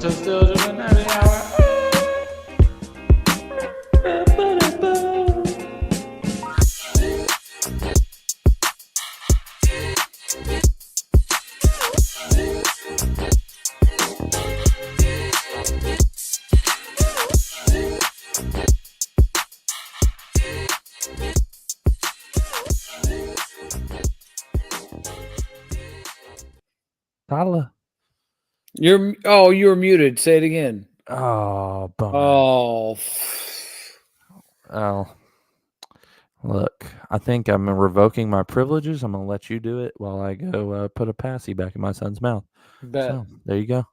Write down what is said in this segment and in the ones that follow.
to Still Dripping Happy Hour. Tyler. You were muted. Say it again. Oh, bummer. Oh, Oh, look, I think I'm revoking my privileges. I'm going to let you do it while I go put a passy back in my son's mouth. bet. So, there you go.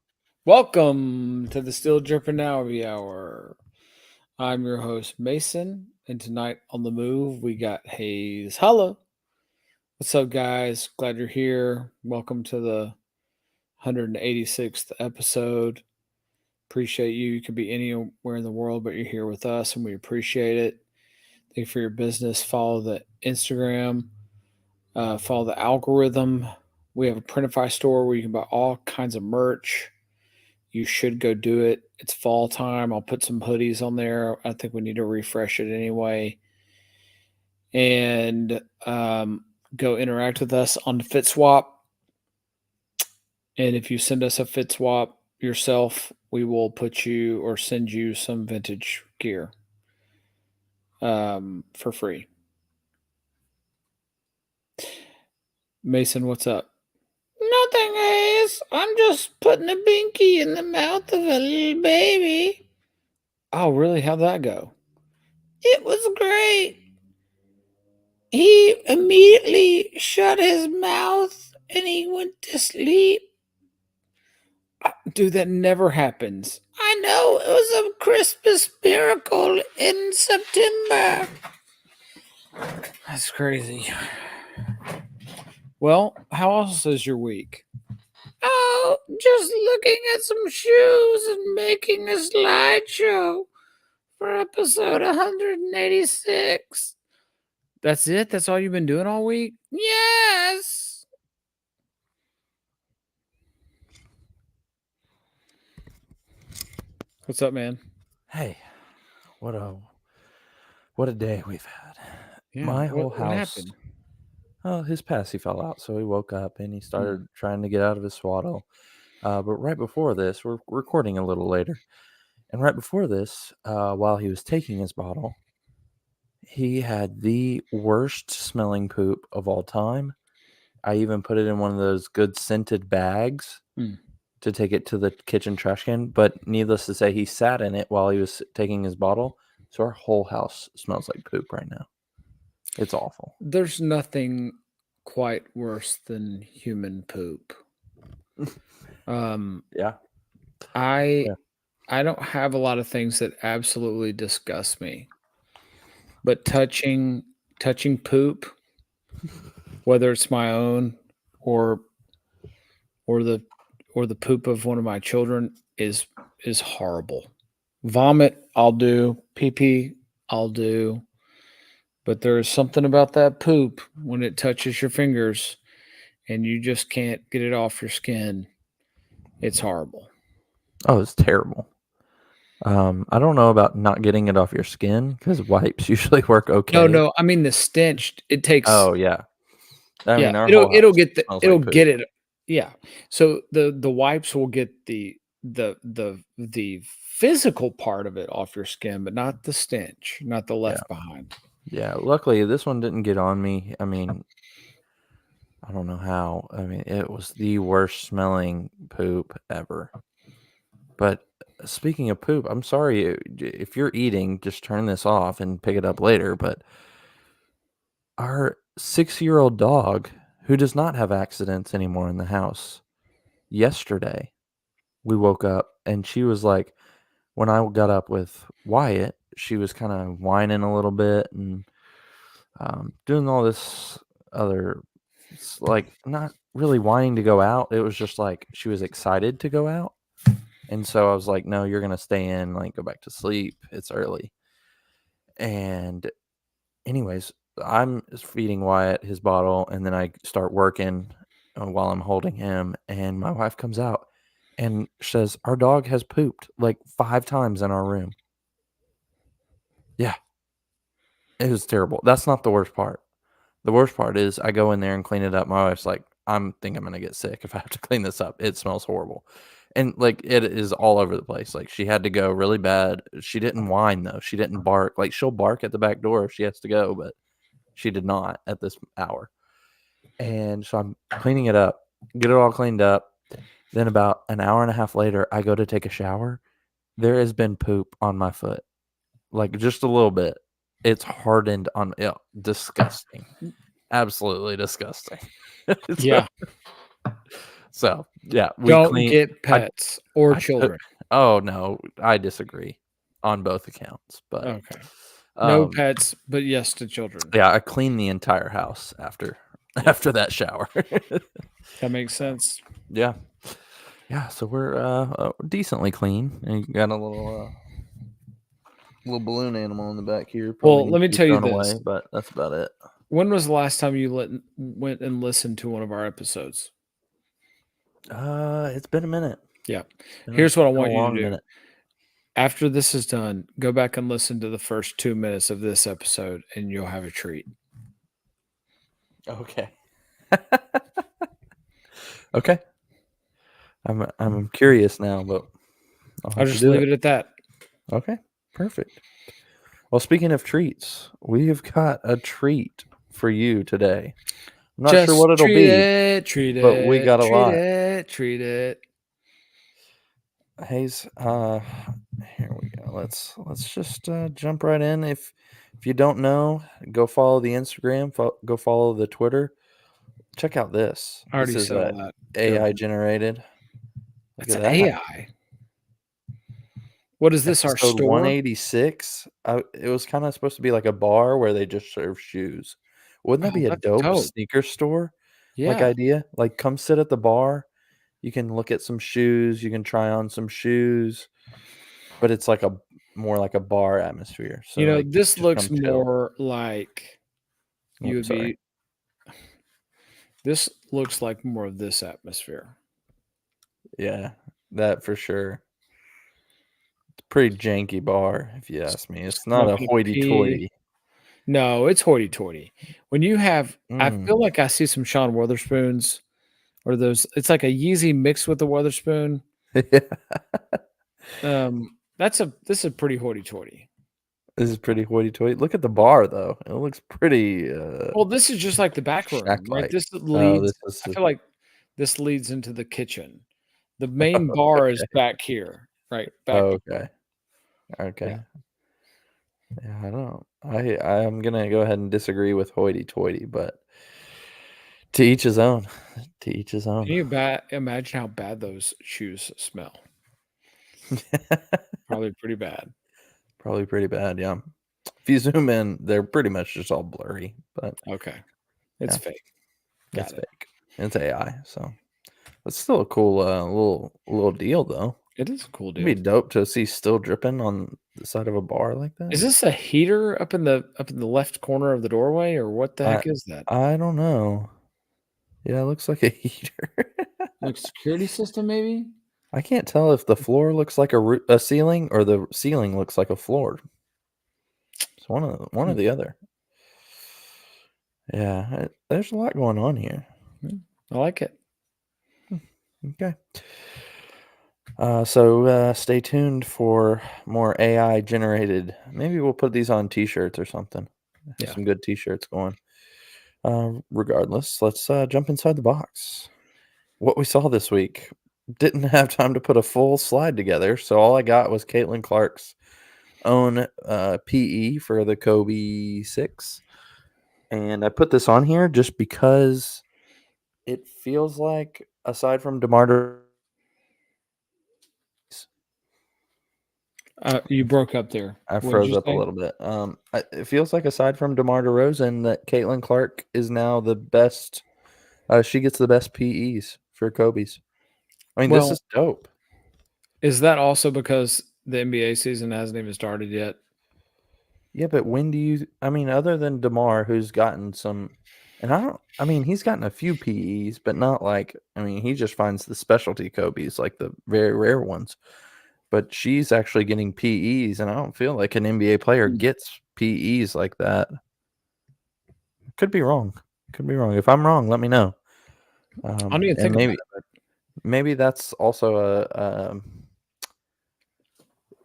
Welcome to the Still Dripping Happy Hour. I'm your host, Mason, and tonight on the move, we got Hayes. Hello. What's up, guys? Glad you're here. Welcome to the 186th episode. Appreciate you. You could be anywhere in the world, but you're here with us, and we appreciate it. Thank you for your business. Follow the Instagram, follow the algorithm. We have a Printify store where you can buy all kinds of merch. You should go do it. It's fall time. I'll put some hoodies on there. I think we need to refresh it anyway. And go interact with us on the FitSwap. And if you send us a FitSwap yourself, we will put you or send you some vintage gear for free. Mason, what's up? Nothing, Ace. I'm just putting a binky in the mouth of a little baby. Oh, really? How'd that go? It was great. He immediately shut his mouth and he went to sleep. Dude, that never happens. I know. It was a Christmas miracle in September. That's crazy. Well, how else is your week? Oh, just looking at some shoes and making a slideshow for episode 186. That's it? That's all you've been doing all week? Yes. What's up, man? Hey, what a day we've had. Yeah, My whole what house. happened? Oh, his passy fell out, so he woke up and he started trying to get out of his swaddle. But right before this, we're recording a little later. And right before this, while he was taking his bottle, he had the worst smelling poop of all time. I even put it in one of those good scented bags to take it to the kitchen trash can. But needless to say, he sat in it while he was taking his bottle. So our whole house smells like poop right now. It's awful. There's nothing quite worse than human poop. Yeah. I don't have a lot of things that absolutely disgust me. But touching poop, whether it's my own or the poop of one of my children is horrible. Vomit, I'll do. Pee pee, I'll do. But there is something about that poop when it touches your fingers and you just can't get it off your skin. It's horrible. Oh, it's terrible. I don't know about not getting it off your skin because wipes usually work okay. No. I mean the stench. It takes. Oh yeah. I mean, our it'll whole house get smells it'll like poop. get it. Yeah. So the wipes will get the physical part of it off your skin, but not the stench, not the left behind. Yeah. Luckily, this one didn't get on me. I mean, I don't know how. I mean, it was the worst smelling poop ever. But speaking of poop, I'm sorry if you're eating, just turn this off and pick it up later. But our 6-year-old dog, who does not have accidents anymore in the house, yesterday we woke up and she was like, when I got up with Wyatt, she was kind of whining a little bit and doing all this other, like, not really wanting to go out. It was just like she was excited to go out. And so I was like, no, you're going to stay in, like, go back to sleep. It's early. And anyways, I'm feeding Wyatt his bottle and then I start working while I'm holding him. And my wife comes out and says, "Our dog has pooped like 5 times in our room." Yeah. It was terrible. That's not the worst part. The worst part is I go in there and clean it up. My wife's like, "I'm think I'm gonna get sick if I have to clean this up. It smells horrible." And, like, it is all over the place. Like, she had to go really bad. She didn't whine, though. She didn't bark. Like, she'll bark at the back door if she has to go, but she did not at this hour. And so I'm cleaning it up, get it all cleaned up. Then about an hour and a half later, I go to take a shower. There has been poop on my foot, like, just a little bit. It's hardened on disgusting. Absolutely disgusting. Yeah. So, yeah, we Don't clean get pets or I took children. Oh, no, I disagree on both accounts, but, Okay. No um, pets, but yes to children. yeah, I cleaned the entire house after that shower. That makes sense. Yeah. Yeah, so we're, decently clean, and you got a little balloon animal in the back here, probably Well, needs let to me be tell you thrown this. away, but that's about it. When was the last time you went and listened to one of our episodes? It's been a minute. Yeah. Been Here's what I a want you to long do. minute. After this is done, go back and listen to the first 2 minutes of this episode, and you'll have a treat. Okay. Okay. I'm curious now, but I'll I'll have to just do leave it. it at that. Okay, perfect. Well, speaking of treats, we've got a treat for you today. I'm not sure what it'll treat be, it, treat but we it, got a treat lot. it, treat it. Hayes, here we go. Let's just jump right in. If you don't know, go follow the Instagram, go follow the Twitter. Check out this. I already This is said all that. Go AI ahead. generated. Look That's at that. AI. What is this? Our Episode store? 186. It was kind of supposed to be like a bar where they just serve shoes. Wouldn't that Oh, be a that's dope dope. sneaker store like Yeah. idea? Like, come sit at the bar. You can look at some shoes. You can try on some shoes, but it's like more like a bar atmosphere. So, like, you This just looks come chill. more like you Oh, would sorry. be. This looks like more of this atmosphere. Yeah, that for sure. It's a pretty janky bar, if you ask me. It's not a Smoking a pea. hoity-toity. No, it's hoity-toity. When you have, I Mm. feel like I see some Sean Witherspoons, or those. It's like a Yeezy mixed with a Witherspoon. This is pretty hoity-toity. This is pretty hoity-toity. Look at the bar, though. It looks pretty, Well, this is just like the back room, right? shack-like. This Oh, leads. this is I feel like this leads into the kitchen. The main bar is okay. back here, right? Back. Okay. Okay. Yeah, I don't I'm gonna go ahead and disagree with hoity-toity, but to each his own. To each his own. Can you imagine how bad those shoes smell? Probably pretty bad. Probably pretty bad, yeah. If you zoom in, they're pretty much just all blurry, but Okay. It's Yeah. fake. it's Got it. fake. It's AI, so it's still a cool little deal though. It is a cool It'd deal. be dope to see still dripping on the side of a bar like that. Is this a heater up in the left corner of the doorway, or what the heck is that? I don't know. Yeah, it looks like a heater. Like security system, maybe? I can't tell if the floor looks like a ceiling or the ceiling looks like a floor. It's one or the other. Yeah, there's a lot going on here. I like it. Okay. So stay tuned for more AI generated. Maybe we'll put these on T-shirts or something. Yeah. Some good T-shirts going. Regardless, let's jump inside the box. What we saw this week. Didn't have time to put a full slide together, so all I got was Caitlin Clark's own PE for the Kobe 6. And I put this on here just because it feels like, aside from DeMar You broke up there. I What did froze you up a say? little bit. It feels like, aside from DeMar DeRozan, that Caitlin Clark is now the best. She gets the best PEs for Kobe's. I mean, this Well, is dope. is that also because the NBA season hasn't even started yet? Yeah, but when do you? I mean, other than DeMar, who's gotten some And I mean, he's gotten a few PEs, but not like, I mean, he just finds the specialty Kobe's, like the very rare ones. But she's actually getting PEs, and I don't feel like an NBA player gets PEs like that. Could be wrong. Could be wrong. If I'm wrong, let me know. I don't even think about it. Maybe that's also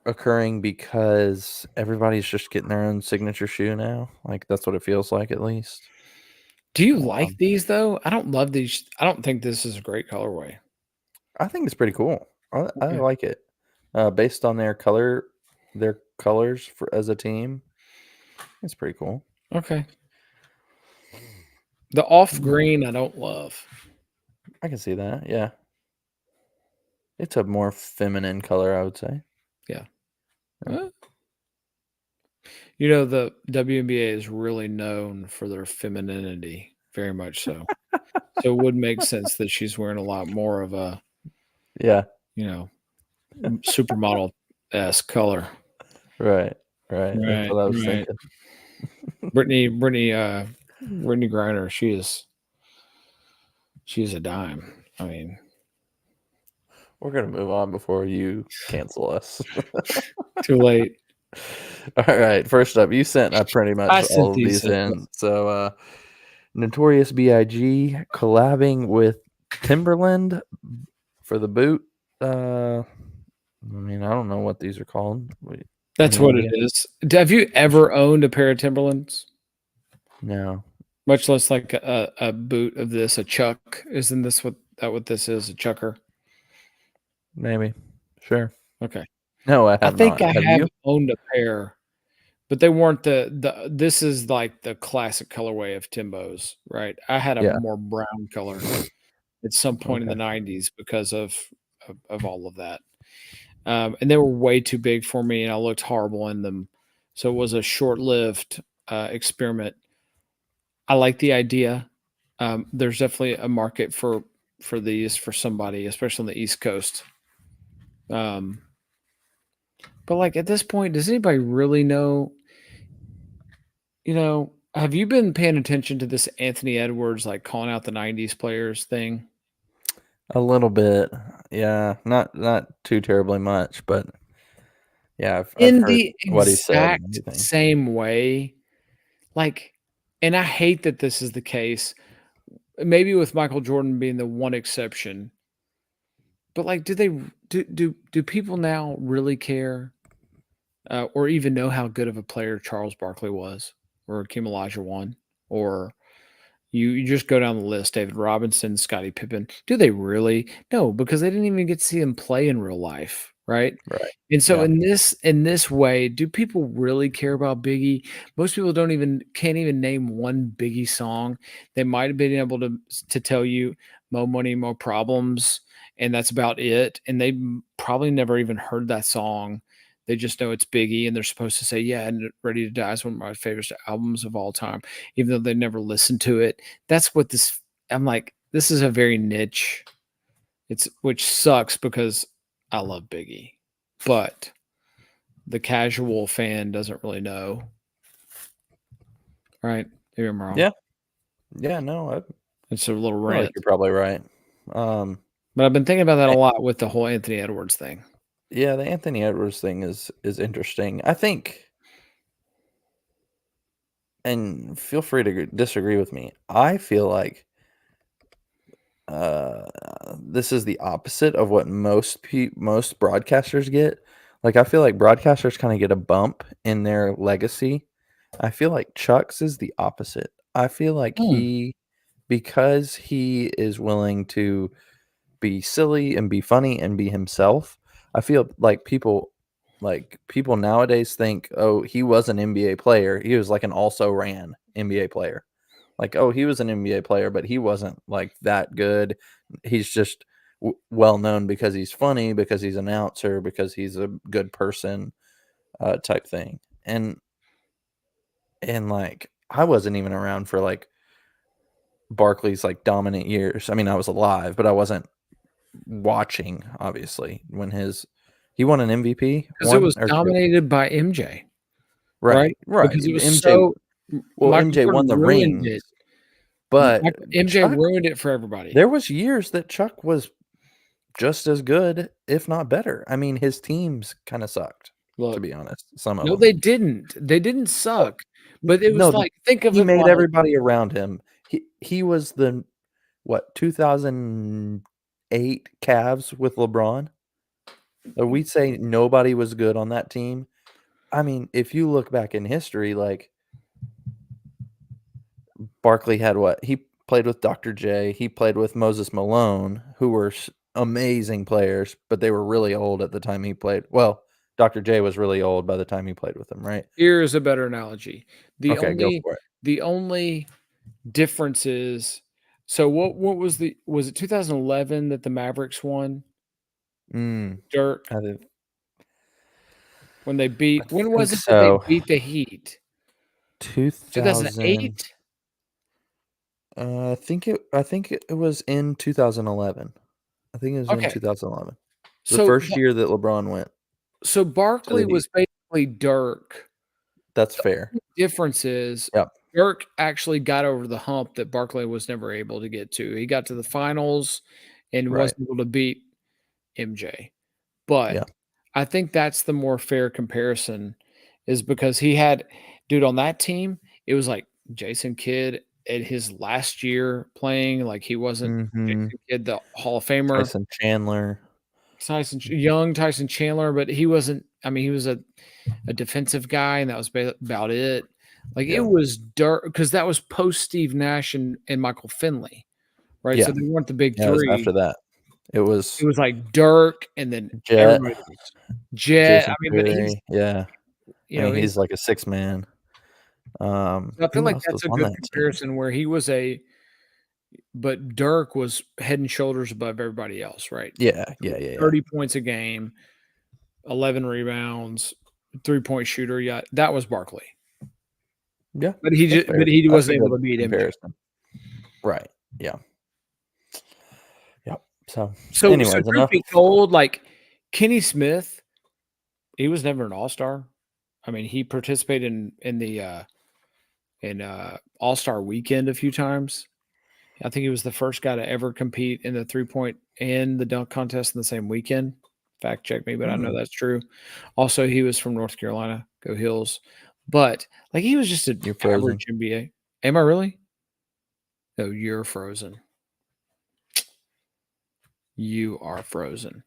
occurring because everybody's just getting their own signature shoe now. Like that's what it feels like, at least. Do you like these though? I don't love these. I don't think this is a great colorway. I think it's pretty cool. I Okay. like it. Based on their colors for as a team, it's pretty cool. Okay. The off green I don't love. I can see that. Yeah, it's a more feminine color, I would say. Yeah. You know, the WNBA is really known for their femininity, very much so. So it would make sense that she's wearing a lot more of a, Yeah. you know, supermodel-esque color. Right. That's Right, what I was right. thinking. Brittany Griner, she is a dime. I mean, We're gonna move on before you cancel us. too late. All right. First up, you sent pretty much I sent all of these these in. in. So, Notorious B.I.G. collabing with Timberland for the boot. I mean, I don't know what these are called. That's Any what it idea? is. Have you ever owned a pair of Timberlands? No. Much less like a boot of this, a chuck. Isn't this what this is? A chucker? Maybe. Sure. Okay. No, I I have think not. I Have have you? owned a pair, but they weren't the this is like the classic colorway of Timbo's, right? I had a Yeah. more brown color at some point in the Okay. 90s because of all of that. And they were way too big for me, and I looked horrible in them. So it was a short-lived experiment. I like the idea. There's definitely a market for these for somebody, especially on the East Coast. But like at this point, does anybody really know? You know, have you been paying attention to this Anthony Edwards like calling out the '90s players thing? A little bit. Yeah. Not too terribly much, but yeah, I've In heard the what he said and exact everything. same way, like, and I hate that this is the case. Maybe with Michael Jordan being the one exception, but like, do people now really care, or even know how good of a player Charles Barkley was, or Hakeem Olajuwon, or you just go down the list, David Robinson, Scottie Pippen. Do they really? No, because they didn't even get to see him play in real life, right? Right. And so Yeah. in this way, do people really care about Biggie? Most people can't even name one Biggie song. They might have been able to tell you "Mo Money, Mo Problems," and that's about it. And they probably never even heard that song. They just know it's Biggie, and they're supposed to say, "Yeah," and "Ready to Die" is one of my favorite albums of all time, even though they never listened to it. That's what this. I'm like, this is a very niche. It's which sucks because I love Biggie, but the casual fan doesn't really know, right? Maybe I'm wrong. Yeah. Yeah. No, I It's a little feel like rant, you're probably right. but I've been thinking about that a lot with the whole Anthony Edwards thing. Yeah, the Anthony Edwards thing is interesting. I think, and feel free to disagree with me. I feel like uh, this is the opposite of what most broadcasters get. Like I feel like broadcasters kind of get a bump in their legacy. I feel like Chuck's is the opposite. I feel like Hmm. because he is willing to be silly and be funny and be himself. I feel like people nowadays think, oh, he was an NBA player. He was like an also ran NBA player. Like, oh, he was an NBA player, but he wasn't like that good. He's just well known because he's funny, because he's an announcer, because he's a good person, type thing. And like I wasn't even around for like Barkley's like dominant years. I mean, I was alive, but I wasn't watching obviously when he won an MVP, Because it one was or two. dominated by MJ, Right, right? right. Because it was MJ so Well, Michael MJ won Jordan the ruined rings. it. But MJ Chuck, ruined it for everybody. there was years that Chuck was just as good, if not better. I mean, his teams kinda sucked, to Look, be honest, some of no, them. they didn't. They didn't suck, but it was No, like, think of he it made like everybody around him. He was the what, 2008 Cavs with LeBron? We'd say nobody was good on that team. I mean, if you look back in history, like Barkley had what? He played with Dr. J. He played with Moses Malone, who were amazing players, but they were really old at the time he played. Well, Dr. J was really old by the time he played with them, right? here's a better analogy. The Okay, go only for it. the only difference is, so what was it 2011 that the Mavericks won? Dirk, I when they beat, when think was it that they so. beat the Heat? 2000. 2008? I think it was in 2011. I think it was in Okay. 2011. The So first year that LeBron went to the Barkley Heat. was basically Dirk. That's fair. Difference is Yep. Dirk actually got over the hump that Barkley was never able to get to. He got to the finals and Right. wasn't able to beat MJ. But Yeah. I think that's the more fair comparison, is because he had, dude, on that team, it was like Jason Kidd at his last year playing, like he wasn't Mhm. Jason Kidd, the Hall of Famer. Tyson Chandler. Young Tyson Chandler, but he wasn't, I mean, he was a defensive guy, and that was about it. Like, it Yeah. was Dirk, because that was post Steve Nash and Michael Finley, right? Yeah. So they weren't the big Yeah, it was 3. after that. It It was was like Dirk and then Jet, everybody else. Jet, Jason I mean, but he's, Terry. Yeah. you I know, mean, he's like a 6 man. I feel Who like else was that's a on good that team? comparison where but Dirk was head and shoulders above everybody else, right? Yeah. Yeah. 30 points a game, 11 rebounds, 3-point shooter. Yeah, that was Barkley. Yeah. But he That's just, fair. but he That's a wasn't able good to beat MJ. comparison. Right. Yeah. Yep. So, So anyways, truth enough. be told, like Kenny Smith, he was never an all-star. I mean, he participated in the All-Star weekend a few times. I think he was the first guy to ever compete in the 3-point and the dunk contest in the same weekend. Fact check me, but I know that's true. Also, he was from North Carolina. Go Hills. But like, he was just an You're frozen. average NBA. Am I really? No, you're frozen. You are frozen.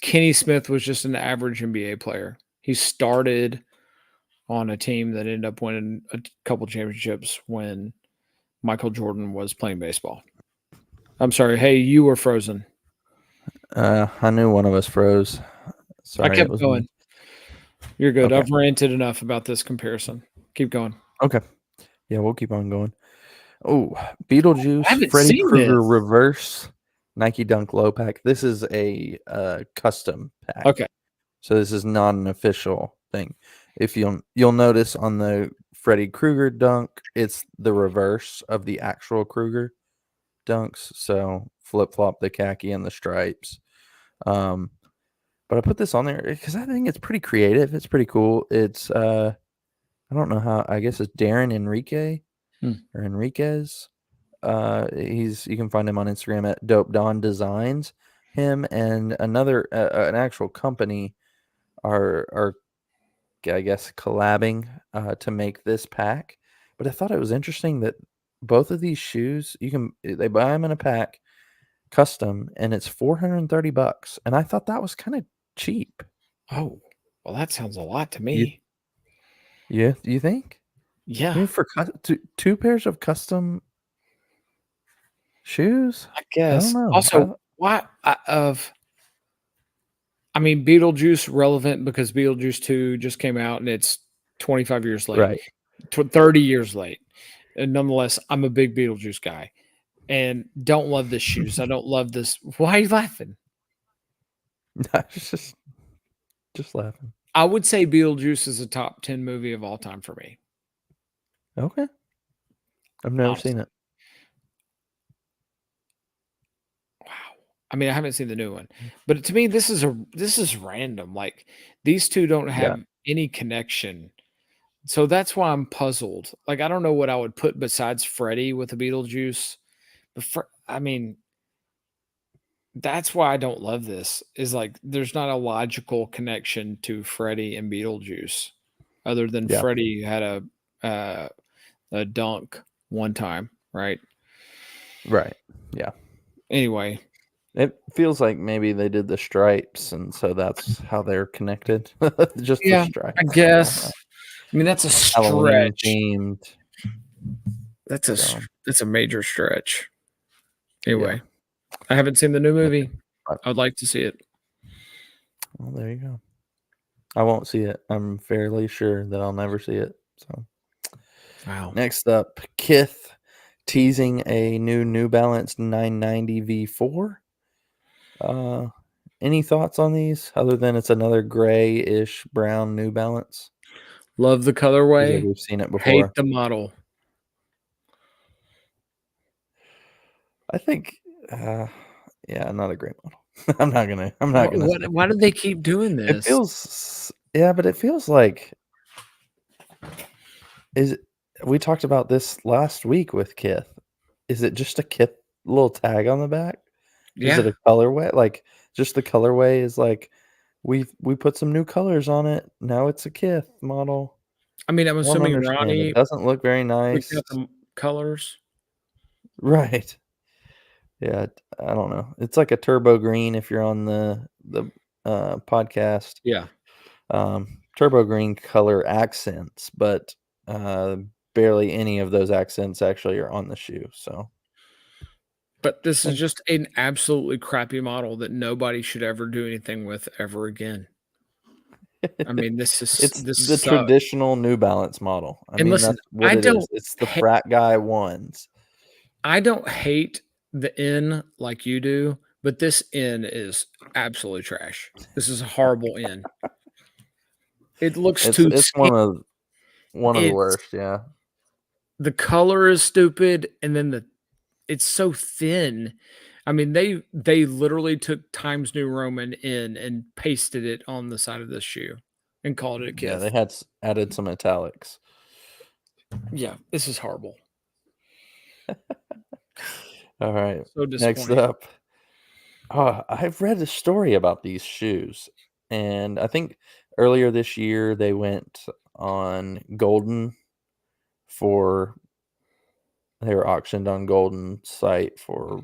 Kenny Smith was just an average NBA player. He started on a team that ended up winning a couple championships when Michael Jordan was playing baseball. I'm sorry. Hey, you were frozen. I knew one of us froze. Sorry, I kept it was going. me. You're good. Okay. I've ranted enough about this comparison. Keep going. Okay. Yeah, we'll keep on going. Oh, Beetlejuice, haven't Freddy seen Krueger this. reverse Nike Dunk low pack. This is a custom pack. Okay. So this is not an official thing. If you'll notice on the Freddy Krueger dunk, it's the reverse of the actual Krueger dunks. So flip-flop the khaki and the stripes. But I put this on there because I think it's pretty creative. It's pretty cool. It's I don't know how, I guess it's Darren Enrique or Enriquez. You can find him on Instagram at Dope Don Designs. Him and another an actual company are I guess collabing to make this pack. But I thought it was interesting that both of these shoes they buy them in a pack, custom, and it's $430. And I thought that was kind of cheap. Oh, well, that sounds a lot to You, me. you think? Yeah, I mean, for two pairs of custom shoes, I I guess. don't know. Also, I mean, Beetlejuice relevant because Beetlejuice 2 just came out and it's 25 years late, Right. 30 years late. And nonetheless, I'm a big Beetlejuice guy and don't love the shoes. I don't love this. Why are you laughing? I was just laughing. I would say Beetlejuice is a top 10 movie of all time for me. Okay. I've never Honestly. seen it. Wow. I mean, I haven't seen the new one, but to me, this is random. Like, these two don't have any connection. So that's why I'm puzzled. Like, I don't know what I would put besides Freddy with the Beetlejuice. But I mean, that's why I don't love this. Is like there's not a logical connection to Freddy and Beetlejuice, other than Yeah. Freddy had a dunk one time, right? Right. Yeah. Anyway, It feels like maybe they did the stripes, and so that's how they're connected. Just the yeah, I stripes. guess. I mean, that's a Halloween stretch. themed. So That's a major stretch. yeah. Anyway, I haven't seen the new Yeah. movie. I would like to see it. Well, there you go. I won't see it. I'm fairly sure that I'll never see it. So Wow. next up, Kith teasing a New Balance 990 V4. Any thoughts on these other than it's another gray-ish brown New Balance? Love the Feels like colorway. we've seen it Hate before. the model. I think, yeah, not a great model. I'm not gonna say. Why do they keep doing It this? feels, yeah, but it feels like is it, we talked about this last week with Kith. Is it just a Kith little tag on the back? Is it Yeah. a colorway? Like just the colorway is like we put some new colors on it. Now it's a Kith model. I mean, I'm I don't assuming understand. It Ronnie doesn't look very picked nice. out the colors. Right. Yeah, I don't know. It's like a turbo green if you're on the podcast. Yeah. Turbo green color accents, but uh, barely any of those accents actually are on the shoe. So But this is like, just an absolutely crappy model that nobody should ever do anything with ever again. I mean, it's this the sucks. traditional New Balance model. I And mean, listen, that's what it is. It's the frat guy ones. I don't hate the N like you do, but this N is absolutely trash. This is a horrible N. It looks too It's skinny. one of the It's worst. Yeah. the color is stupid, and then it's so thin. I mean, they literally took Times New Roman N and pasted it on the side of this shoe and called it a Yeah, they Kith. had added some italics. Yeah, this is horrible. All right. So Next disappointing. up, I've read a story about these shoes, and I think earlier this year they went on Golden for they were auctioned on Golden site for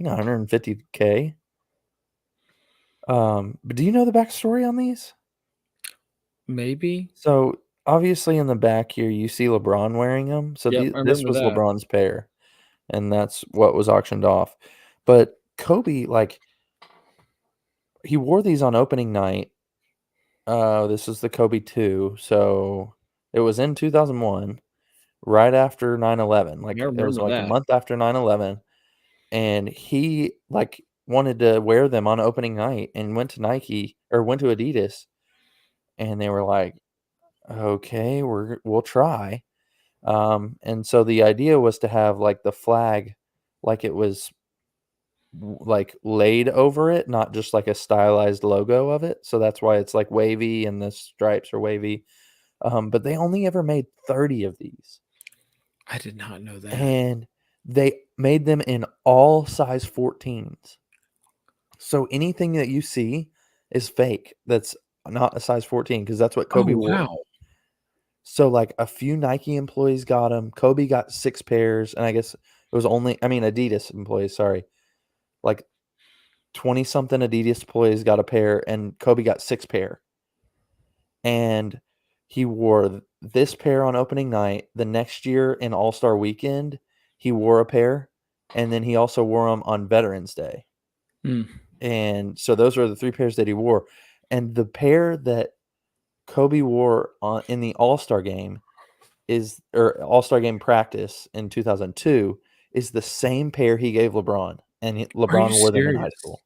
I think 150K. But do you know the backstory on these? Maybe. So obviously in the back here you see LeBron wearing them. So Yep, I this remember was that. LeBron's pair, and that's what was auctioned off. But Kobe, like he wore these on opening night. This is the Kobe 2. So it was in 2001, right after 9/11. I Like it was remember like a that. month after 9/11, and he like wanted to wear them on opening night and went to Nike or went to Adidas, and they were like, "Okay, we'll try." And so the idea was to have like the flag like it was like laid over it, not just like a stylized logo of it. So that's why it's like wavy and the stripes are wavy. But they only ever made 30 of these, I did not know that. and they made them in all size 14s. So anything that you see is fake. That's not a size 14 because that's what Oh, Kobe wore. wow. So like a few Nike employees got them. Kobe got 6 pairs, and I guess it was Adidas employees, sorry. Like 20 something Adidas employees got a pair, and Kobe got 6 pair. And he wore this pair on opening night. The next year in All-Star Weekend, he wore a pair, and then he also wore them on Veterans Day. Mm. And so those are the 3 pairs that he wore. And the pair that Kobe wore in the All-Star game or All-Star game practice in 2002 is the same pair he gave LeBron, and Are you LeBron wore them in high serious? school.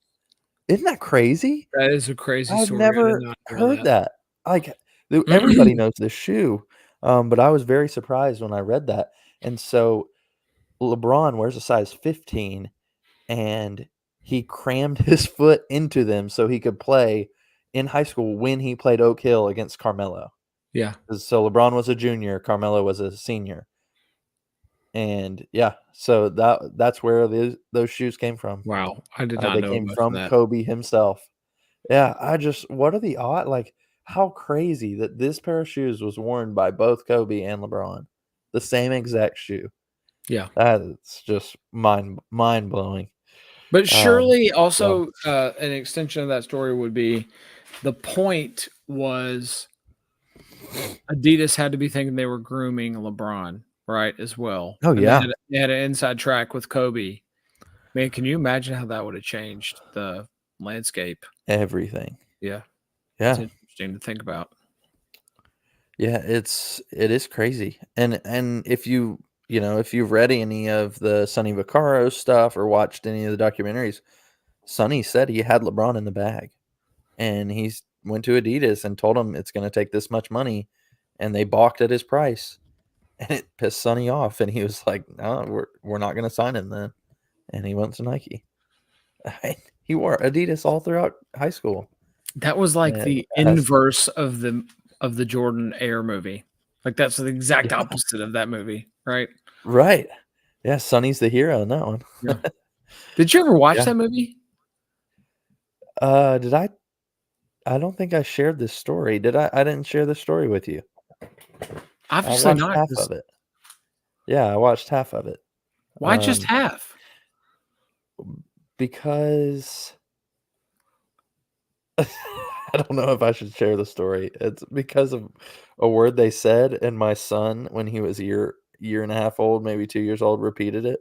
Isn't that crazy? That is a crazy I've story. I did never not know heard that. Like, that. everybody knows this shoe, but I was very surprised when I read that. And so LeBron wears a size 15, and he crammed his foot into them so he could play in high school when he played Oak Hill against Carmelo. Yeah. So LeBron was a junior, Carmelo was a senior. And yeah, so that's where those shoes came from. Wow. I did not They know came about from that. Kobe himself. Yeah, what are the odd like how crazy that this pair of shoes was worn by both Kobe and LeBron. The same exact shoe. Yeah. That's just mind blowing. But surely Yeah. also an extension of that story would be the point was Adidas had to be thinking they were grooming LeBron, right, as well. Oh And yeah, they had an inside track with Kobe. Man, can you imagine how that would have changed the landscape? everything. Yeah. It's Yeah. interesting to think about. Yeah, it is crazy. And if if you've read any of the Sonny Vaccaro stuff or watched any of the documentaries, Sonny said he had LeBron in the bag. And he's went to Adidas and told him it's gonna take this much money, and they balked at his price. And it pissed Sonny off, and he was like, "No, we're not gonna sign him then." And he went to Nike. He wore Adidas all throughout high school. That was like And the as inverse of the Jordan Air movie. Like that's the exact yeah, opposite of that movie, right? right. Yeah, Sonny's the hero in that one. Yeah. Did you ever watch Yeah. that movie? Did I don't think I shared this story. Did I? I didn't share this story with you. I Obviously watched not, half 'cause of it. Yeah, I watched half of it. why just Um, half? because I don't know if I should share the story. It's because of a word they said, and my son, when he was year and a half old, maybe 2 years old, repeated it.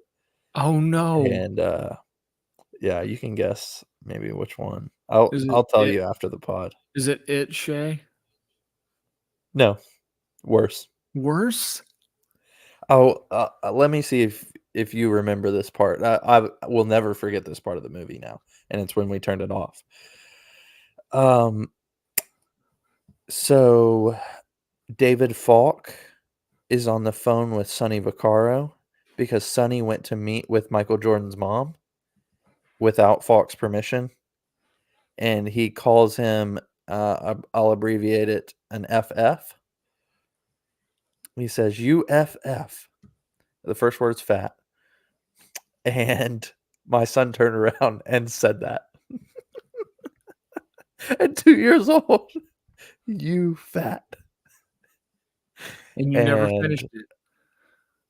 Oh, no. And yeah, you can guess maybe which one. I'll Is it I'll tell it you after the pod. is it Shay? No, worse. Worse? Oh, let me see if you remember this part. I will never forget this part of the movie now, and it's when we turned it off. Um, so David Falk is on the phone with Sonny Vaccaro because Sonny went to meet with Michael Jordan's mom without Falk's permission, and he calls him. I'll abbreviate it an FF. He says UFF. The first word's fat. And my son turned around and said that. At 2 years old, you fat. And you never And finished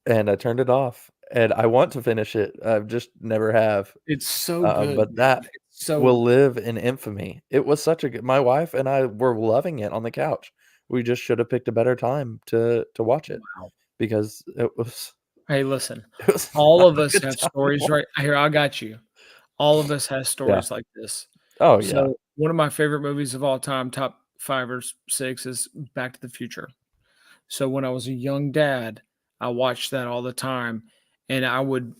it. I turned it off. And I want to finish it. I've just never have. It's so good, But man. that It's so will live in infamy. It was such a good. My wife and I were loving it on the couch. We just should have picked a better time to watch it wow. because it was Hey, listen, it was all not of a us good have time to stories watch. right here, I got you. All of us has Yeah. stories like this. Oh yeah. So, one of my favorite movies of all time, top 5 or 6 is Back to the Future. So, when I was a young dad, I watched that all the time, and I would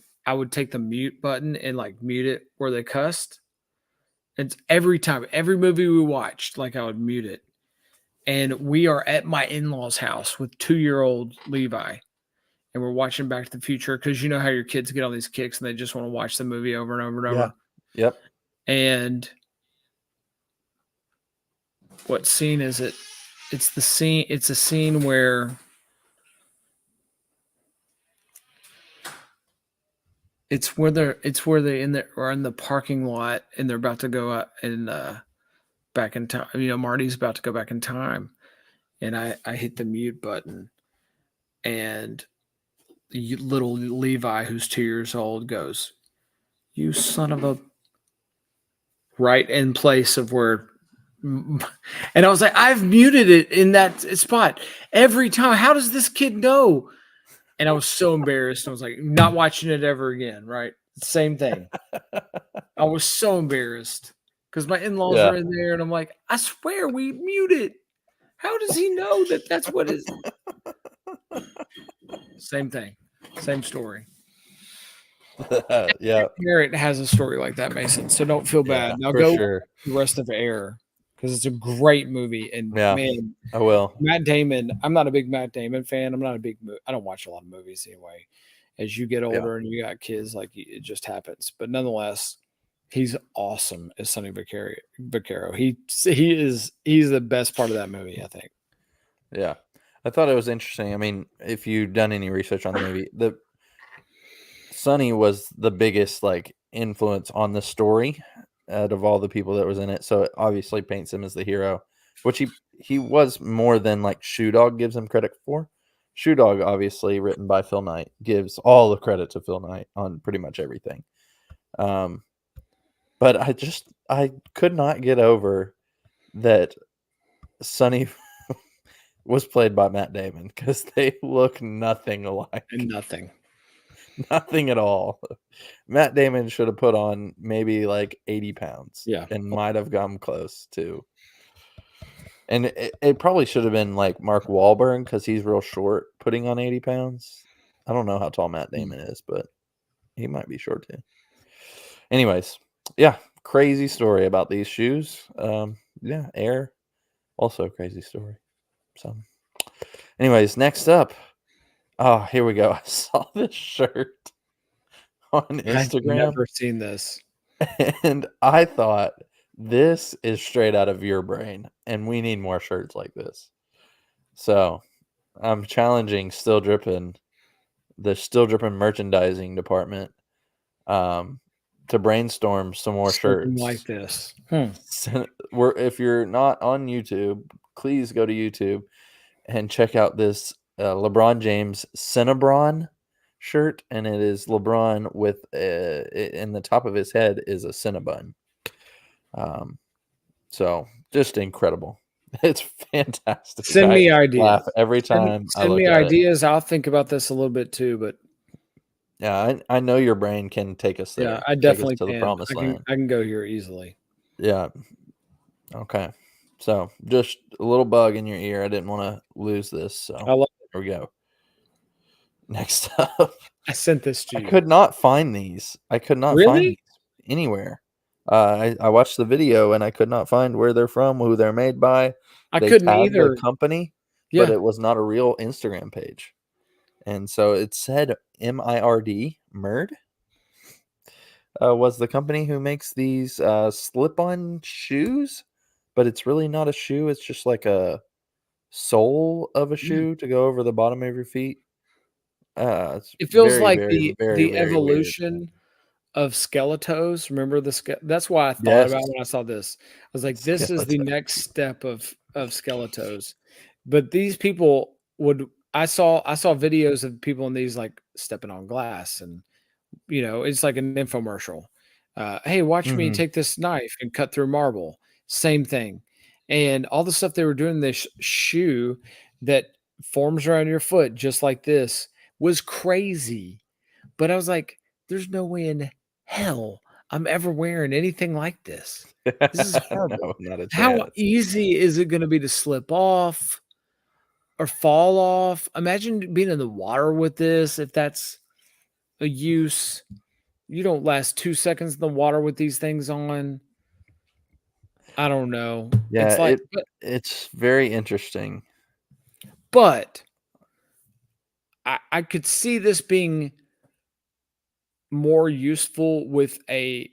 take the mute button and, like, mute it where they cussed. It's every time, every movie we watched, like, I would mute it. And we are at my in-laws' house with 2-year-old Levi, and we're watching Back to the Future because you know how your kids get on these kicks and they just wanna watch the movie over and over and Yeah. over. Yep. And what scene is it? It's a scene where it's where they in the parking lot and they're about to go out and back in time. Marty's about to go back in time, and I hit the mute button, and little Levi, who's 2 years old, goes, "You son of a," right in place of where. And I was like, I've muted it in that spot every time. How does this kid know? And I was so embarrassed. I was like, not watching it ever again, right? Same thing. I was so embarrassed because my in-laws Yeah. are in there, and I'm like, I swear we muted. How does he know that that's what is? Same thing, same story. Yeah. Garrett has a story like that, Mason. So don't feel Yeah, bad. Now for go watch sure. the rest of Air because it's a great movie. And Yeah, man, I will. Matt Damon. I'm not a big Matt Damon fan. I'm not a big. I don't watch a lot of movies anyway. As you get Yeah. older and you got kids, like it just happens. But nonetheless, he's awesome as Sonny Vaccaro. He's the best part of that movie, I think. Yeah. I thought it was interesting. I mean, if you've done any research on the movie, the Sonny was the biggest like influence on the story out of all the people that was in it. So it obviously paints him as the hero, which he was more than like Shoe Dog gives him credit for. Shoe Dog, obviously written by Phil Knight, gives all the credit to Phil Knight on pretty much everything. Um, but I could not get over that Sonny was played by Matt Damon because they look nothing alike. And nothing. Nothing at all. Matt Damon should have put on maybe like 80 pounds. Yeah. And might have come close too. And it probably should have been like Mark Wahlberg because he's real short, putting on 80 pounds. I don't know how tall Matt Damon is, but he might be short too. Anyways, yeah, crazy story about these shoes. Yeah, Air, also a crazy story. So, anyways, next up. Oh, here we go. I saw this shirt on I've Instagram. never seen this. And I thought, this is straight out of your brain, and we need more shirts like this. So I'm challenging the Still Drippin' merchandising department, to brainstorm some more Something shirts. like this. If you're not on YouTube, please go to YouTube and check out this LeBron James Cinnabron shirt, and it is LeBron with in the top of his head is a Cinnabon. So just incredible. It's fantastic. Send me I ideas. laugh every time I Send look me at it. ideas. I'll think about this a little bit too, but Yeah, I know your brain can take us there. yeah, I take us definitely to the can. promised land. I can go here easily. Yeah. Okay. So just a little bug in your ear. I didn't want to lose this. So I love it. here we go. Next up. I sent this to I you. could not find these. I could not find Really? these anywhere. I watched the video and I could not find where they're from, who they're made by. I They couldn't tagged the either. company, Yeah. but it was not a real Instagram page. And so it said MIRD, Murd, was the company who makes these slip-on shoes, but it's really not a shoe. It's just like a sole of a Yeah. shoe to go over the bottom of your feet. It's It feels very, like very, very, the very weird. evolution of Skeletos. Remember that's why I thought Yes. about it when I saw this. I was like, this is the Skeletos. next step of Skeletos. But these people I saw videos of people in these like stepping on glass, and it's like an infomercial. Hey, watch me Mhm. take this knife and cut through marble. Same thing. And all the stuff they were doing, this shoe that forms around your foot just like this, was crazy. But I was like, there's no way in hell I'm ever wearing anything like this. This is horrible. No, not a How chance. easy is it going to be to slip off or fall off? Imagine being in the water with this. If that's a use, you don't last 2 seconds in the water with these things on. I don't know. Yeah, It's like, it's very interesting. but I could see this being more useful with a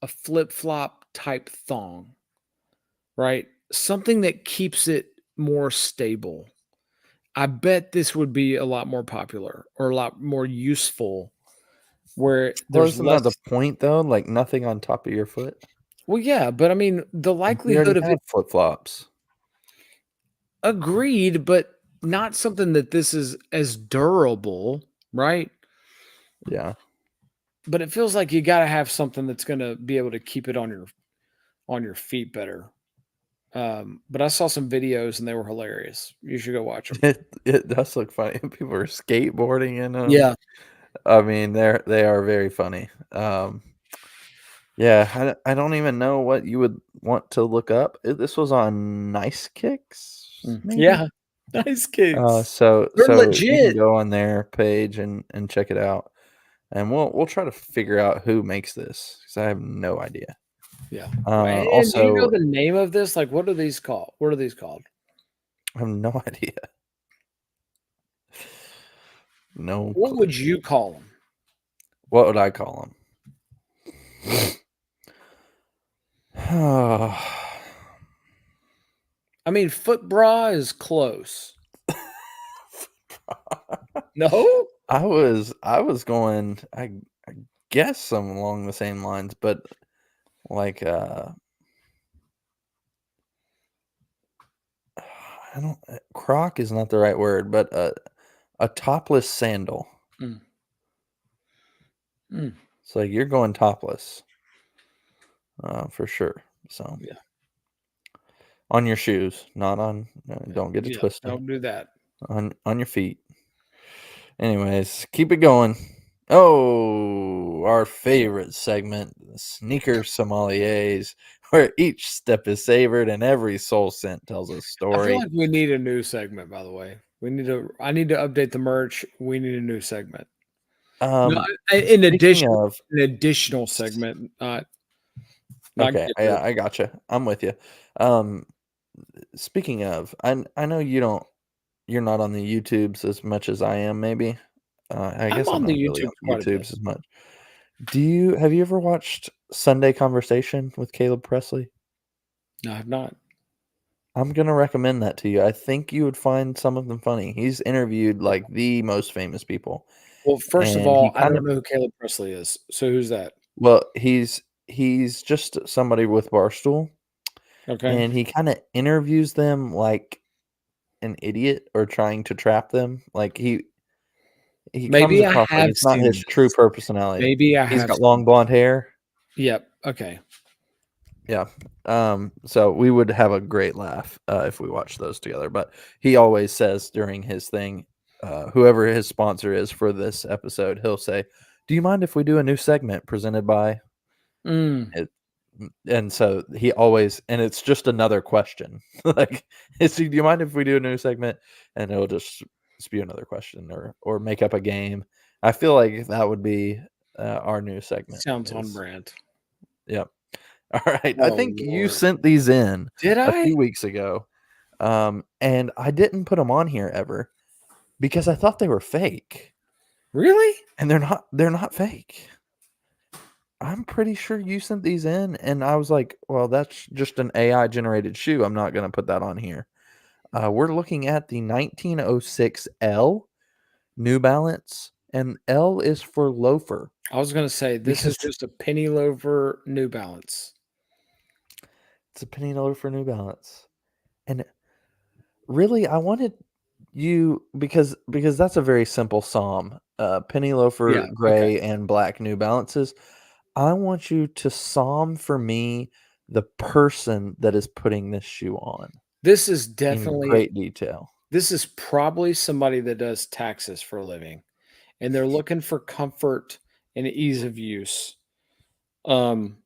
flip-flop type thong, right? Something that keeps it more stable. I bet this would be a lot more popular or a lot more useful where Well, there's isn't less. that the point though? Like nothing on top of your foot. Well, yeah, but I mean, the We already likelihood of it, have flip flops. agreed, but not something that this is as durable, right? Yeah. But it feels like you got to have something that's going to be able to keep it on your feet better. But I saw some videos and they were hilarious. You should go watch them. It does look funny. People are skateboarding in them. Yeah. I mean, they are very funny. Yeah, I don't even know what you would want to look up. This was on Nice Kicks, maybe? Yeah. Nice kicks. So They're you can legit. go on their page and check it out, and we'll try to figure out who makes this because I have no idea. Yeah. Uh, And do you know also, the name of this? Like, what are these called? What are these called? I have no idea. No What clue. would you call them? What would I call them? I mean, foot bra is close. No? I was going I guess some along the same lines, but like I don't croc is not the right word, but a topless sandal. Mm. Mm. It's like you're going topless. For sure. So Yeah. on your shoes, not on don't get it Yeah, twisted. don't do that. On your feet. Anyways, keep it going. Oh, our favorite segment, the sneaker sommeliers, where each step is savored and every soul scent tells a I feel story. like we need a new segment, by the way. I need to update the merch. We need a new segment. No, in Speaking addition, of, an additional segment, not okay, get rid of. I gotcha. I'm with you. Speaking of, I know you're not on the YouTubes as much as I am. Maybe I I'm guess I'm on the not really YouTube on the quite a bit. YouTubes as much. Have you ever watched Sunday Conversation with Caleb Presley? No, I've not. I'm gonna recommend that to you. I think you would find some of them funny. He's interviewed like the most famous people, Well, first of and he all, I kind of don't know who Caleb Presley is. So who's that? well, he's just somebody with Barstool, Okay. and he kind of interviews them like an idiot or trying to trap them. Like he comes Maybe I across like have it's not seen his true this. personality. Maybe I He's have got seen. long blonde hair. Yep. Okay. Yeah. So we would have a great laugh if we watched those together. But he always says during his thing, whoever his sponsor is for this episode, he'll say, "Do you mind if we do a new segment presented by Mm, it?" And so he always, and it's just another question. Like, do you mind if we do a new segment? And it'll just spew another question or make up a game. I feel like that would be our new segment. sounds on brand. Yep. All right. I Oh think you Lord. sent these in Did a I? few weeks ago. And I didn't put them on here ever because I thought they were fake. Really? And they're not fake. I'm pretty sure you sent these in and I was like, well, that's just an AI generated shoe. I'm not going to put that on here. We're looking at the 1906 L New Balance, and L is for loafer I was gonna say this is because just a penny loafer New Balance. it's a penny loafer New Balance. And really, I wanted you because that's a very simple psalm. Penny Yeah. loafer, Okay. gray, and black New Balances. I want you to psalm for me the person that is putting this shoe on This is in definitely. great detail. This is probably somebody that does taxes for a living, and they're looking for comfort and ease of use. Um,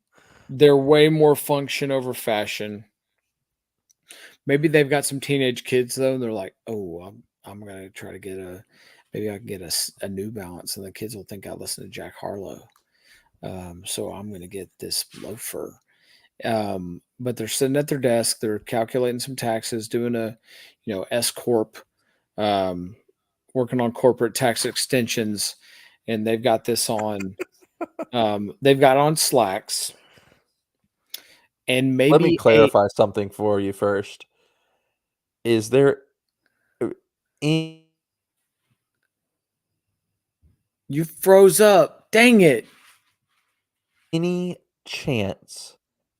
they're way more function over fashion. Maybe they've got some teenage kids though, and they're like, "Oh, I'm gonna try to get maybe I can get a New Balance, and the kids will think I listen to Jack Harlow. So I'm gonna get this loafer." But they're sitting at their desk, they're calculating some taxes, doing a, S corp, um, working on corporate tax extensions, and they've got this on. They've got on slacks, and Let me maybe a. clarify something for you first. Is there any You froze up. Dang it! chance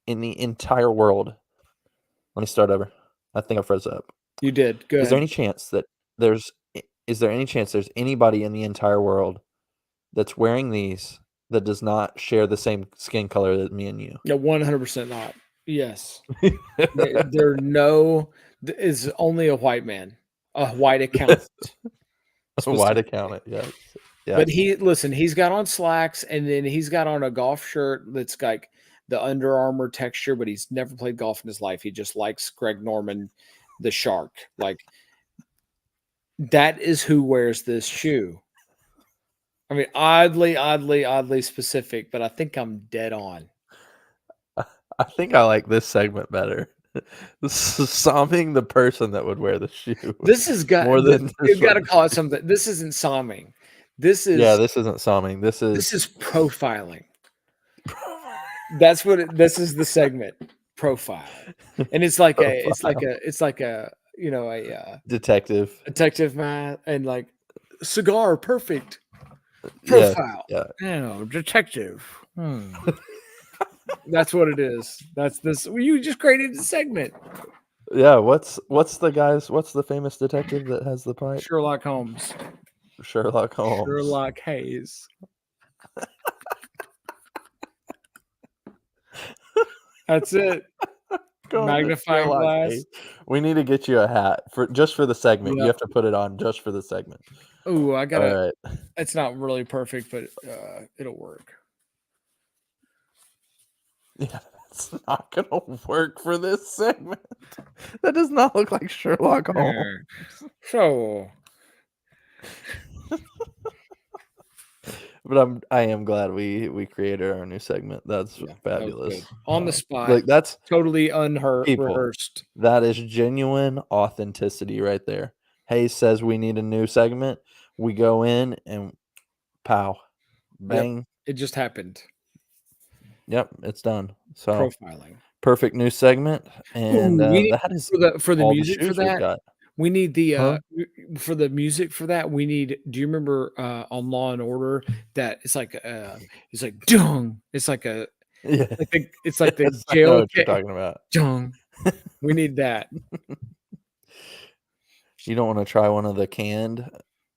in the entire world? Let me start over. I think I froze up. You did. Go Is there ahead. any chance that there's is there any chance there's anybody in the entire world that's wearing these that does not share the same skin color that me and you? No, 100% not. Yes, there no. Is only a white man, a white accountant Why to specifically. count it? Yes. But Yes. he's got on slacks, and then he's got on a golf shirt that's like the Under Armour texture, but he's never played golf in his life. He just likes Greg Norman, the shark. Like, that is who wears this shoe. I mean, oddly specific, but I think I'm dead on. I think I like this segment better. Psalming the person that would wear the shoe This has got more this, than this you've got to one. call it something. This isn't psalming. This Yeah, is this isn't psalming. This this is is profiling. That's what this is the segment. profile, and it's like a Detective. detective man and like cigar perfect Yeah, profile. yeah. Detective. That's what it is. That's this. You just created a segment. Yeah, what's the famous detective that has the pipe? Sherlock Holmes. Sherlock Holmes. Sherlock Hayes. That's it. Going with Magnifying Sherlock glass. Hayes. We need to get you a hat for the segment. You Yep. have to put it on just for the segment. Ooh, I gotta. All right. It's not really perfect, but it'll work. Yeah, that's not gonna work for this segment. That does not look like Sherlock Holmes. So, But I am glad we created our new segment. That's yeah, that was fabulous. good. On the spot, Like that's totally people. rehearsed. That is genuine authenticity right there. Hayes says we need a new segment. We go in and pow, bang. It just happened. Yep, it's done. So Profiling. perfect new segment, and Ooh, we need that is for the all the music for shoes we've that. got. We need the Huh? for the music for that. We need. Do you remember on Law and Order that it's like dung. It's like a Yeah, it's like the yes, I know jail what you're talking about. dung. We need that. You don't want to try one of the canned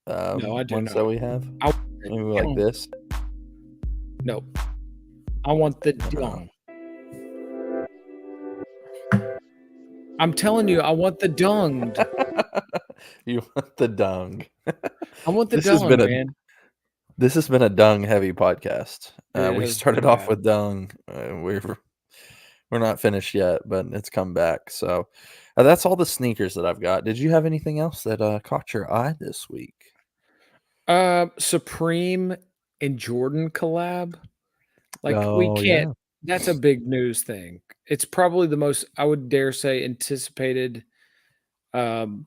No, I do ones not. that we have? I Maybe like this. No, I want the dung. I'm telling you, I want the dunged. You want the dung. I want the This has dung, been man. This has been a dung heavy podcast. It We has started been off bad. with dung. We're not finished yet, but it's come back. So that's all the sneakers that I've got. Did you have anything else that caught your eye this week? Supreme and Jordan collab. Like we Oh can't. yeah, That's a big news thing. It's probably the most, I would dare say, anticipated um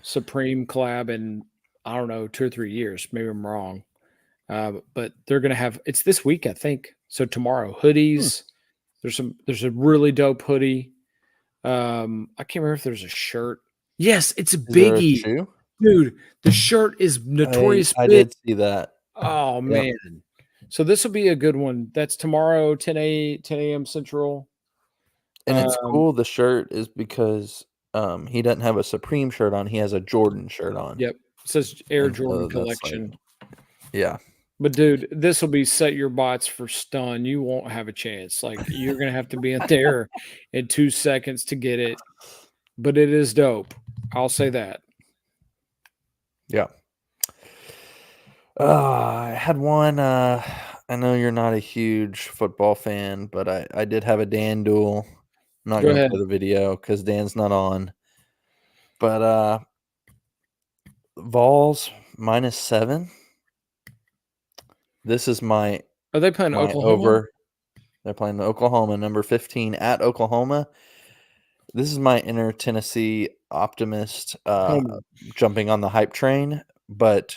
Supreme collab in, I don't know, 2 or 3 years. Maybe I'm wrong. But they're gonna have, it's this week, I think. So tomorrow, hoodies. There's a really dope hoodie. I can't remember if there's a shirt. Yes, it's a is there a biggie, shoe? dude. The shirt is notorious I big. did see that. Oh Yep. man. So this will be a good one. That's tomorrow, 10 a.m. Central. And it's Um, cool. The shirt is because he doesn't have a Supreme shirt on. He has a Jordan shirt on, yep. It says Air and Jordan so that's like, Collection. yeah. But dude, this will be set your bots for stun. You won't have a chance. Like you're gonna have to be in there in 2 seconds to get it. But it is dope. I'll say that. Yeah. I had one. I know you're not a huge football fan, but I did have a Dan duel. I'm not Go gonna ahead. play the video because Dan's not on. But Vols -7. This is my Are they playing Oklahoma? over. They're playing Oklahoma, number 15 at Oklahoma. This is my inner Tennessee optimist Homer. jumping on the hype train, but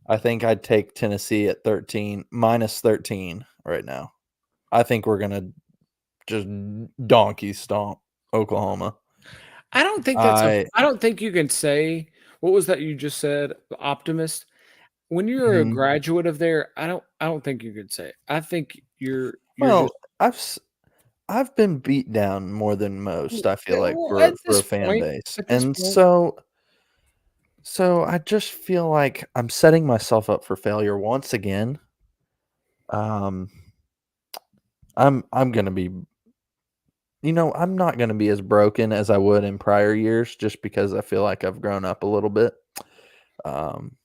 I think I'd take Tennessee at -13 right now. I think we're gonna just donkey stomp Oklahoma. I don't think I I don't think you can say, what was that you just said? Optimist. When you're a Mhm. graduate of there, I don't think you could say it. I think you're Well, just I've been beat down more than most, I feel like, well, at for this a fan point, base, at this and point, so I just feel like I'm setting myself up for failure once again. Um, I'm gonna be I'm not gonna be as broken as I would in prior years just because I feel like I've grown up a little bit. Um,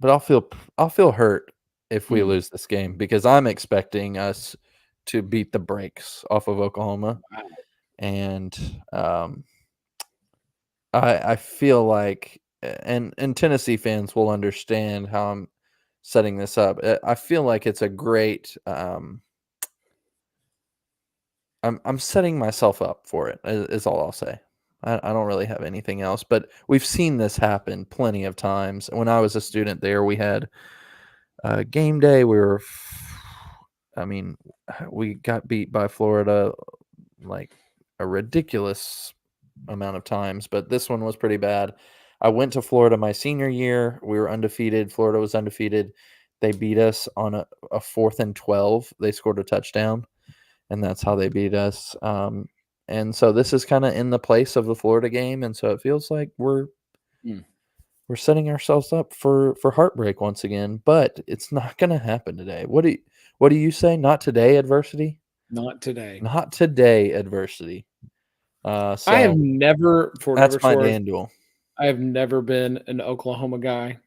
but I'll feel hurt if we mm, lose this game because I'm expecting us to beat the brakes off of Oklahoma, wow. and um, I feel like and Tennessee fans will understand how I'm setting this up. I feel like it's a great. I'm setting myself up for it. Is all I'll say. I don't really have anything else, but we've seen this happen plenty of times. When I was a student there, we had game day. We were I mean, we got beat by Florida like a ridiculous amount of times, but this one was pretty bad. I went to Florida my senior year. We were undefeated. Florida was undefeated. They beat us on a 4th and 12. They scored a touchdown, and that's how they beat us. And so this is kind of in the place of the Florida game, and so it feels like we're setting ourselves up for heartbreak once again. But it's not going to happen today. What do you say? Not today, adversity. Not today. Not today, adversity. I have So never, for that's whatever my it's worth, Danduel. I have never been an Oklahoma guy.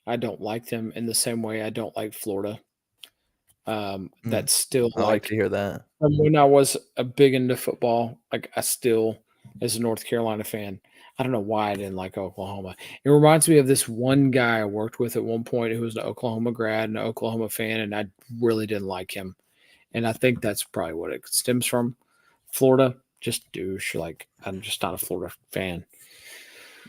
I don't like them in the same way I don't like Florida. That's still I like to hear that. from when I was a big into football. Like I still, as a North Carolina fan, I don't know why I didn't like Oklahoma. It reminds me of this one guy I worked with at one point who was an Oklahoma grad and an Oklahoma fan, and I really didn't like him. And I think that's probably what it stems from. Florida, just douche. Like I'm just not a Florida fan.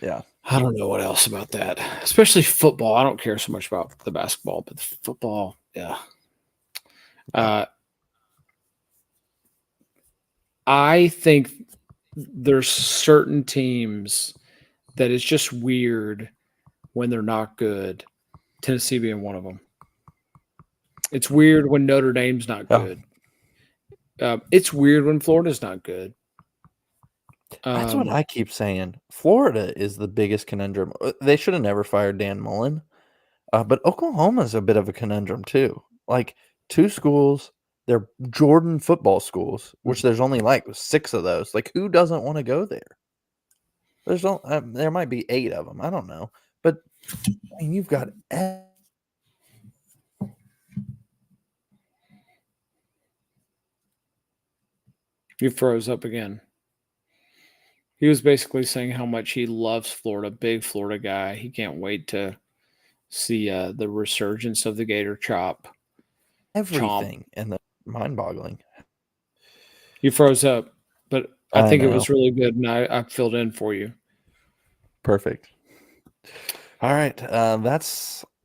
Yeah. I don't know what else about that, especially football. I don't care so much about the basketball, but the football, yeah. I think there's certain teams that it's just weird when they're not good. Tennessee being one of them. It's weird when Notre Dame's not Oh. good. It's weird when Florida's not good. That's what I keep saying. Florida is the biggest conundrum. They should have never fired Dan Mullen. But Oklahoma's a bit of a conundrum too. Like 2 schools, they're Jordan football schools, which there's only like 6 of those. Like who doesn't want to go there? There might be 8 of them. I don't know. But I mean, you've got You froze up again. He was basically saying how much he loves Florida, big Florida guy. He can't wait to see the resurgence of the Gator Chomp. everything and the mind-boggling. You froze up, but I I think it know. was really good, and I filled in for you. Perfect. All right.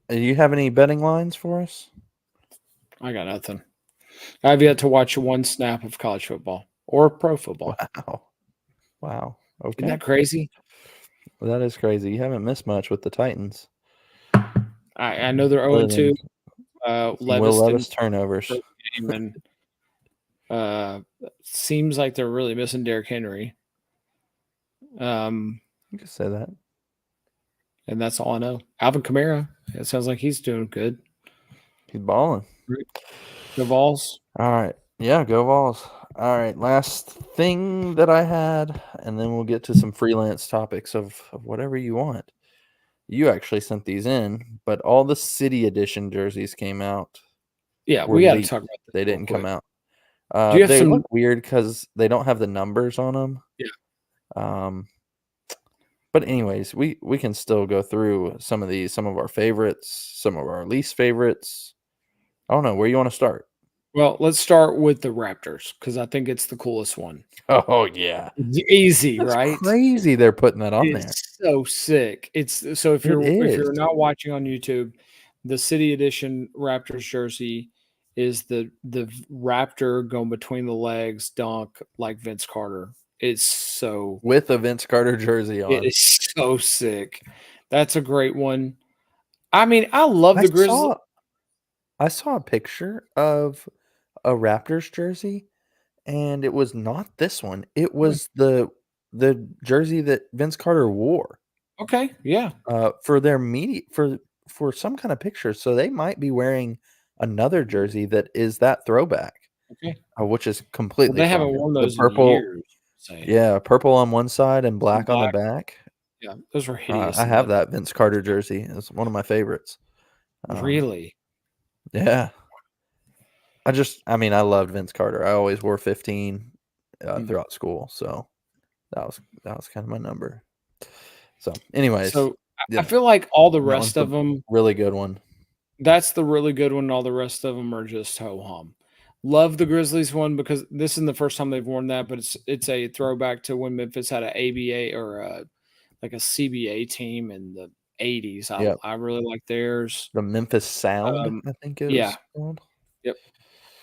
Do you have any betting lines for us? I got nothing. I've yet to watch one snap of college football or pro football. Wow. Okay. Isn't that crazy? Well, that is crazy. You haven't missed much with the Titans. I know they're 0-2. Will Levis turnovers. And seems like they're really missing Derrick Henry. You can say that. And that's all I know. Alvin Kamara. It sounds like he's doing good. He's balling. Go Vols. All right. Yeah, go Vols. All right. Last thing that I had, and then we'll get to some freelance topics of whatever you want. You actually sent these in, but all the City Edition jerseys came out. Yeah, we got to talk about that. They didn't come out. They look weird because they don't have the numbers on them. Yeah. But anyways, we can still go through some of these, some of our favorites, some of our least favorites. I don't know. Where you want to start? Well, let's start with the Raptors because I think it's the coolest one. Oh yeah, easy, That's right? Crazy they're putting that on there. It's so sick. It's so if you're not watching on YouTube, the City Edition Raptors jersey is the Raptor going between the legs dunk like Vince Carter. It's so with a Vince Carter jersey on. It is so sick. That's a great one. I mean, I love the Grizzlies. I saw a picture of a Raptors jersey, and it was not this one. It was the jersey that Vince Carter wore. Okay, yeah. For their media for some kind of picture, so they might be wearing another jersey that is that throwback. Okay, which is completely. Well, they haven't worn those purple. In years. Yeah, purple on one side and black on the back. Yeah, those were hideous. I have that Vince Carter jersey. It's one of my favorites. Really? Yeah. I mean, I loved Vince Carter. I always wore 15 throughout school, so that was kind of my number. So, anyways, I feel like all the rest of them really good one. That's the really good one. All the rest of them are just ho hum. Love the Grizzlies one because this isn't the first time they've worn that, but it's a throwback to when Memphis had an ABA or like a CBA team in the 80s. I really like theirs. The Memphis Sound, I think it was called. Yep.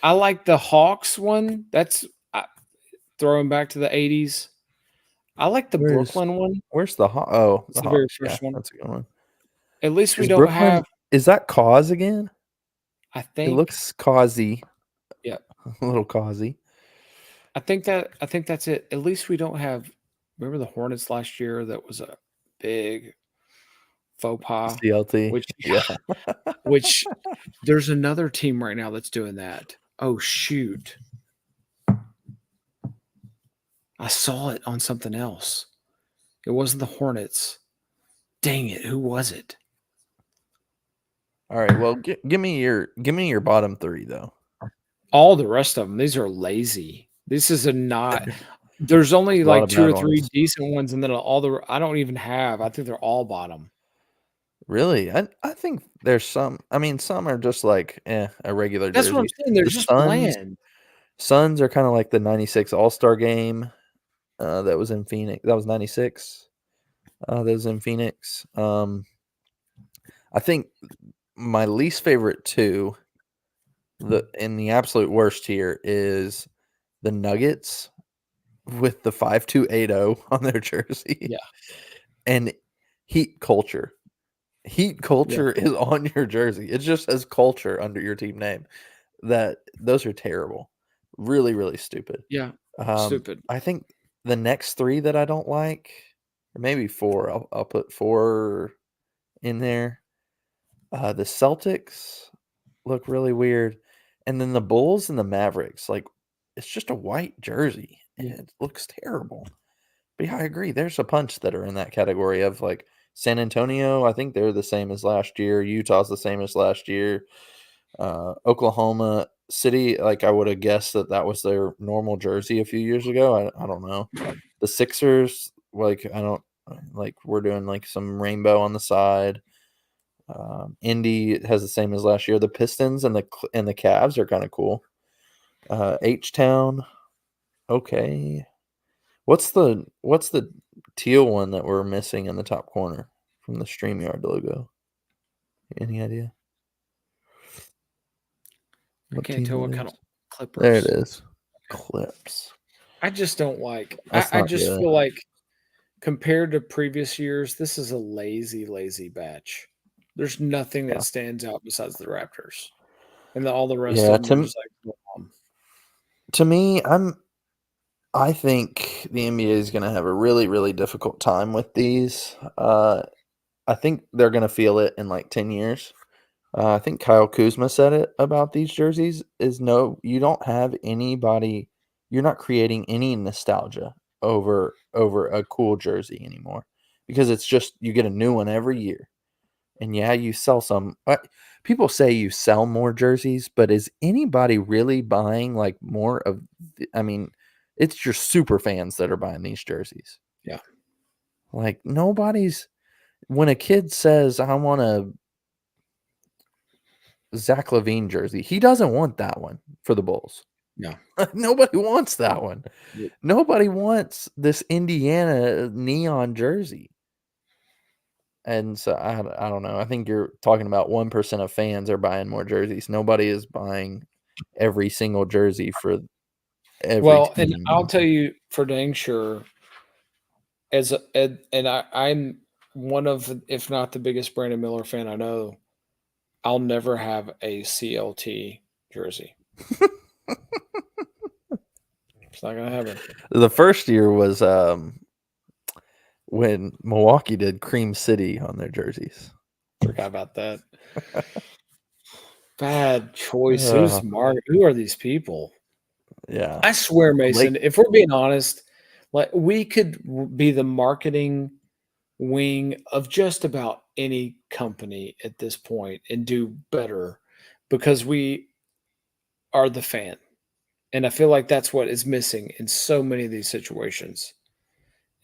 I like the Hawks one. That's throwing back to the 80s. I like the Brooklyn one. Where's the the It's the very Hawks? Yeah, first one. that's a good one. At least we Is don't Brooklyn? have. Is that cause again? I It think. looks causey, Yeah. a little causey. I think that's it. At least we don't have. Remember the Hornets last year? That was a big faux pas. CLT. Which Yeah. which there's another team right now that's doing that. Oh shoot. I saw it on something else. It wasn't the Hornets. Dang it, who was it? All right. Well, give me your bottom three though. All the rest of them, these are lazy. This is a not there's only A lot like of 2 or bad 3 ones. decent ones, and then all the I don't even have. I think they're all bottom. Really? I think there's some. I mean, some are just like a regular That's what I'm jersey. saying. They're The just bland. Suns are kind of like the '96 All-Star game that was in Phoenix. That was '96. That was in Phoenix. I think my least favorite two, the absolute worst here is the Nuggets with the 5280 on their jersey. Yeah. And Heat Culture. Heat Culture is on your jersey. It just says culture under your team name. Those are terrible. Really, really stupid. Yeah. Stupid. I think the next three that I don't like, or maybe four, I'll put four in there. The Celtics look really weird. And then the Bulls and the Mavericks, like it's just a white jersey and it looks terrible. But yeah, I agree. There's a bunch that are in that category of like San Antonio. I think they're the same as last year. Utah's the same as last year. Oklahoma City, like I would have guessed that was their normal jersey a few years ago. I don't know. The Sixers, like I don't like we're doing like some rainbow on the side. Indy has the same as last year. The Pistons and the Cavs are kind of cool. H Town, okay. What's the teal one that we're missing in the top corner from the StreamYard logo? Any idea? I can't tell what kind of Clippers. There it is. Clips. I just don't like. That's I not just good. feel like compared to previous years, this is a lazy batch. There's nothing that stands out besides the Raptors, and all the rest of them are just like. To me, I think the NBA is going to have a really, really difficult time with these. I think they're going to feel it in like 10 years. I think Kyle Kuzma said it about these jerseys is no, you don't have anybody, you're not creating any nostalgia over a cool jersey anymore because it's just you get a new one every year. And yeah, you sell some. People say you sell more jerseys, but is anybody really buying like more of? I mean, it's just super fans that are buying these jerseys. Yeah, like nobody's. When a kid says, "I want a Zach LaVine jersey," he doesn't want that one for the Bulls. no, Nobody wants that one. Yep. Nobody wants this Indiana neon jersey. And so I don't know. I think you're talking about 1% of fans are buying more jerseys. Nobody is buying every single jersey for every team. And I'll tell you for dang sure, I'm one of, if not the biggest Brandon Miller fan I know. I'll never have a CLT jersey. It's not gonna happen. The first year was when Milwaukee did Cream City on their jerseys. Forgot about that. Bad choice. Who are these people? Yeah. I swear, Mason, if we're being honest, like we could be the marketing wing of just about any company at this point and do better because we are the fan. And I feel like that's what is missing in so many of these situations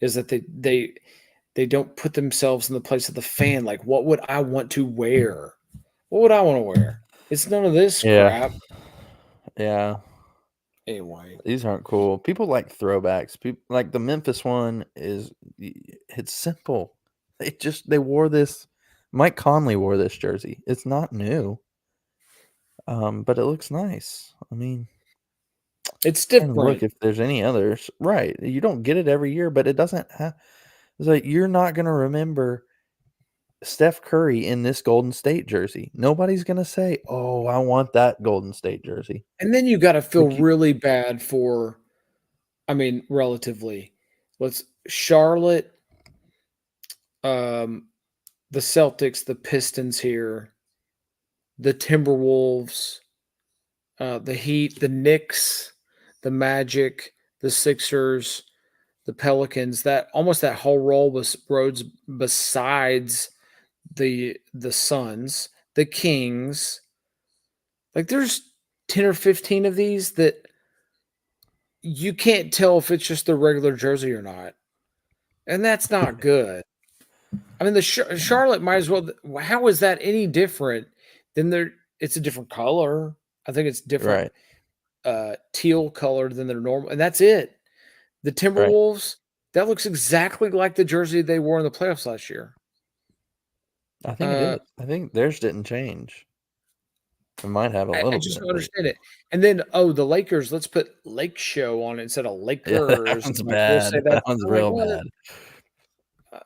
is that they don't put themselves in the place of the fan. Like, what would I want to wear? What would I want to wear? It's none of this crap. Yeah. Anyway, these aren't cool. People like throwbacks. People like the Memphis one it's simple. They wore this. Mike Conley wore this jersey. It's not new. But it looks nice. I mean, It's trying to look different. if there's any others. Right. You don't get it every year, but it doesn't have. It's like you're not going to remember Steph Curry in this Golden State jersey. Nobody's going to say, "Oh, I want that Golden State jersey." And then you got to feel Like you, really bad for, I mean, relatively. Let's Charlotte, um, the Celtics, the Pistons here, the Timberwolves, the Heat, the Knicks, the Magic, the Sixers, the Pelicans. That almost that whole roll was roads besides the Suns, the Kings. Like there's 10 or 15 of these that you can't tell if it's just the regular jersey or not. And that's not good. I mean, the Charlotte might as well. How is that any different than their? It's a different color. I think it's different right, teal color than their normal, and that's it. The right. Timberwolves, that looks exactly like the jersey they wore in the playoffs last year. I think it Uh, is. I think theirs didn't change. It might have a I little just bit, don't but understand it. And then, oh, the Lakers, let's put Lake Show on it instead of yeah, that Lakers. one's Like we'll bad. say that. That one's I'm like, real what? bad. Uh,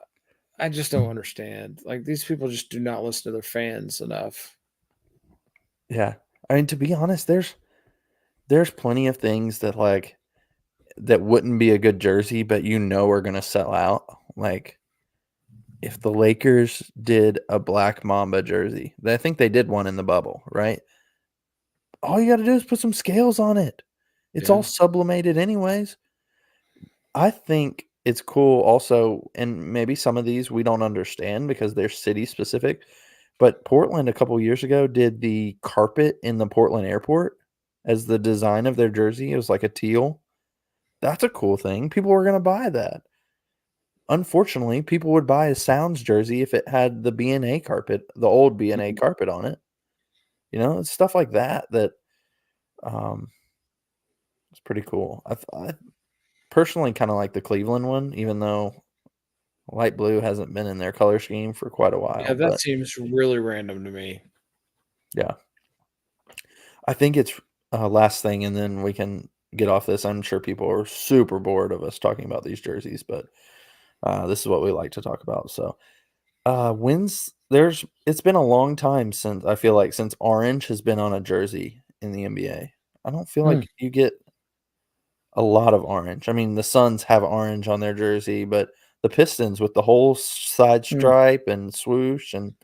I just don't understand. Like these people just do not listen to their fans enough. Yeah. I mean, to be honest, there's plenty of things that wouldn't be a good jersey, but are gonna sell out. Like if the Lakers did a Black Mamba jersey, I think they did one in the bubble, right? All you gotta do is put some scales on it. It's all Yeah. sublimated anyways. I think it's cool also, and maybe some of these we don't understand because they're city specific. But Portland a couple years ago did the carpet in the Portland airport as the design of their jersey. It was like a teal. That's a cool thing. People were gonna buy that. Unfortunately, people would buy a Sounds jersey if it had the BNA carpet, the old BNA Mhm. carpet on it. It's stuff like that um, it's pretty cool. I personally kinda like the Cleveland one, even though light blue hasn't been in their color scheme for quite a Yeah, while, that but seems really random to me. yeah. I think it's last thing, and then we can get off this. I'm sure people are super bored of us talking about these jerseys, but this is what we like to talk about. So, when's there's it's been a long time since I feel like since orange has been on a jersey in the NBA. I don't feel Hmm. like you get a lot of orange. I mean, the Suns have orange on their jersey, but the Pistons with the whole side Hmm. stripe and swoosh, and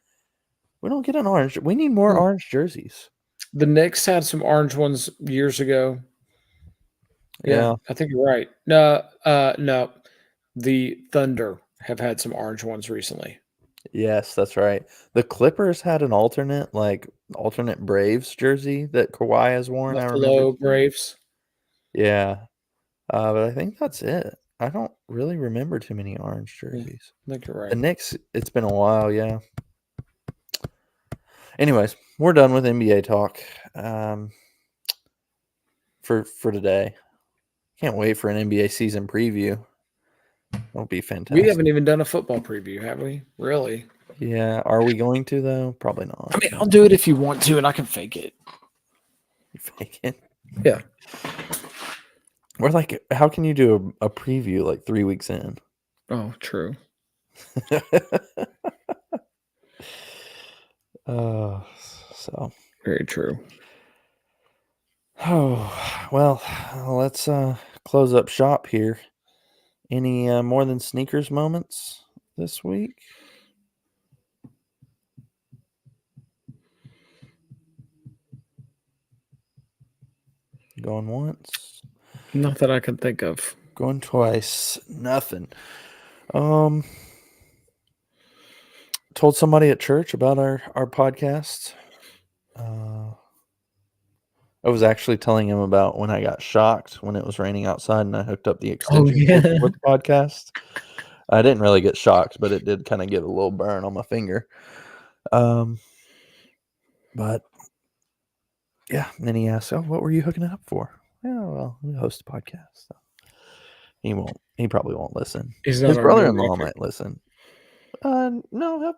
we don't get an orange. We need more Hmm. orange jerseys. The Knicks had some orange ones years ago. Yeah, Yeah. I think you're right. No. The Thunder have had some orange ones recently. Yes, that's right. The Clippers had an alternate Braves jersey that Kawhi has worn, I remember Buffalo seeing. Braves. Yeah, but I think that's it. I don't really remember too many orange Yeah, jerseys. I think you're The right. Knicks, it's been a while, yeah. Anyways, we're done with NBA talk, um, for today. Can't wait for an NBA season preview. That'll be We fantastic. haven't even done a football preview, have we? Really? Yeah, are we going to though? Probably not. I mean, I'll do it if you want to, and I can fake it. You fake it. Yeah. We're like, how can you do a preview like 3 weeks in? Oh, true. Uh, so, Very true. oh, well, let's close up shop here. Any more than sneakers moments this week? Going once, Not that I can think of. going twice, nothing. Um, told somebody at church about our podcast. I was actually telling him about when I got shocked when it was raining outside and I hooked up the Oh, extension cord yeah. for the podcast. I didn't really get shocked, but it did kind of get a little burn on my finger. Um, but yeah, and then he asked, "Oh, what were you hooking it up for?" Yeah, well, we host a podcast. So he won't. He probably won't listen. He's not His our new brother-in-law record. might listen. No,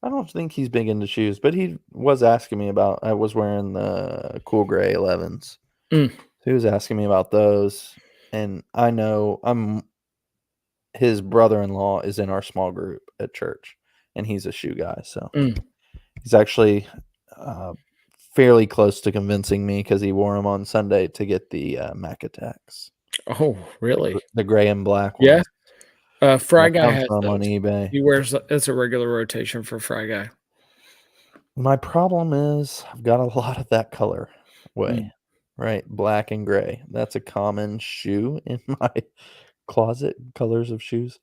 I don't think he's big into shoes, but he was asking me about. I was wearing the cool gray 11s. Mm. He was asking me about those, and I know his brother-in-law is in our small group at church, and he's a shoe guy. So he's actually fairly close to convincing me because he wore them on Sunday to get the Mac Attacks. Oh, really? The gray and black Yeah. ones. Fry I Guy found has some on those. eBay. He wears it's a regular rotation for Fry Guy. My problem is I've got a lot of that color way, right? Black and gray. That's a common shoe in my closet, colors of shoes.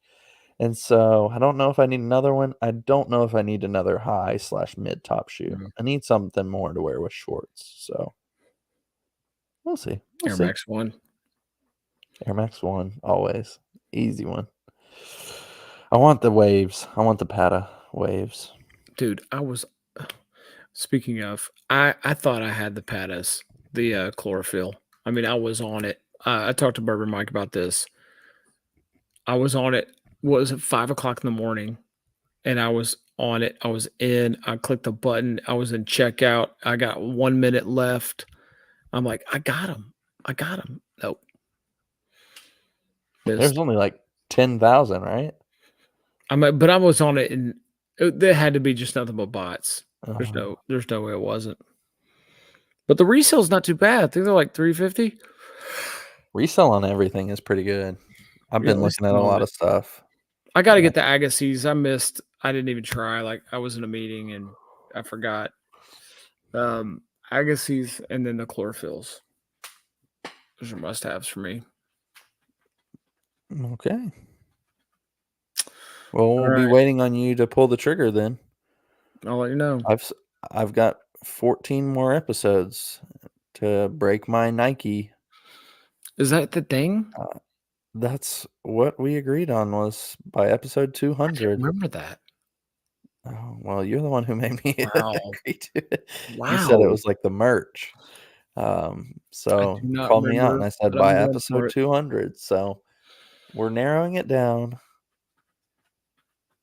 And so I don't know if I need another one. I don't know if I need another high/mid top shoe. I need something more to wear with shorts. So we'll see. We'll Air see. Max 1. Air Max 1, always. Easy one. I want the waves. I want the Pata waves. Dude, speaking of, I thought I had the Patas, the chlorophyll. I mean, I was on it. I talked to Bourbon Mike about this. I was on it. What was it, 5:00 in the morning? And I was on it. I was in. I clicked the button. I was in checkout. I got 1 minute left. I'm like, I got him. I got him. Nope. There's only like 10,000, right? But I was on it, and there had to be just nothing but bots. There's Uh, no way it wasn't. But the resale's not too bad. I think they're like $350. Resell on everything is pretty good. I've Yeah, been looking at a lot of stuff. I got to get the Agassiz. I didn't even try. Like, I was in a meeting and I forgot. Agassiz and then the chlorophylls. Those are must-haves for me. Okay. Well, we'll be waiting on you to pull the trigger then. I'll let you know. I've got 14 more episodes to break my Nike. Is that the thing? That's what we agreed on was by episode 200. Remember that. Oh, well, you're the one who made me agree to it. Wow. You said it was like the merch. So you called me out and I said by episode 200. So we're narrowing it down.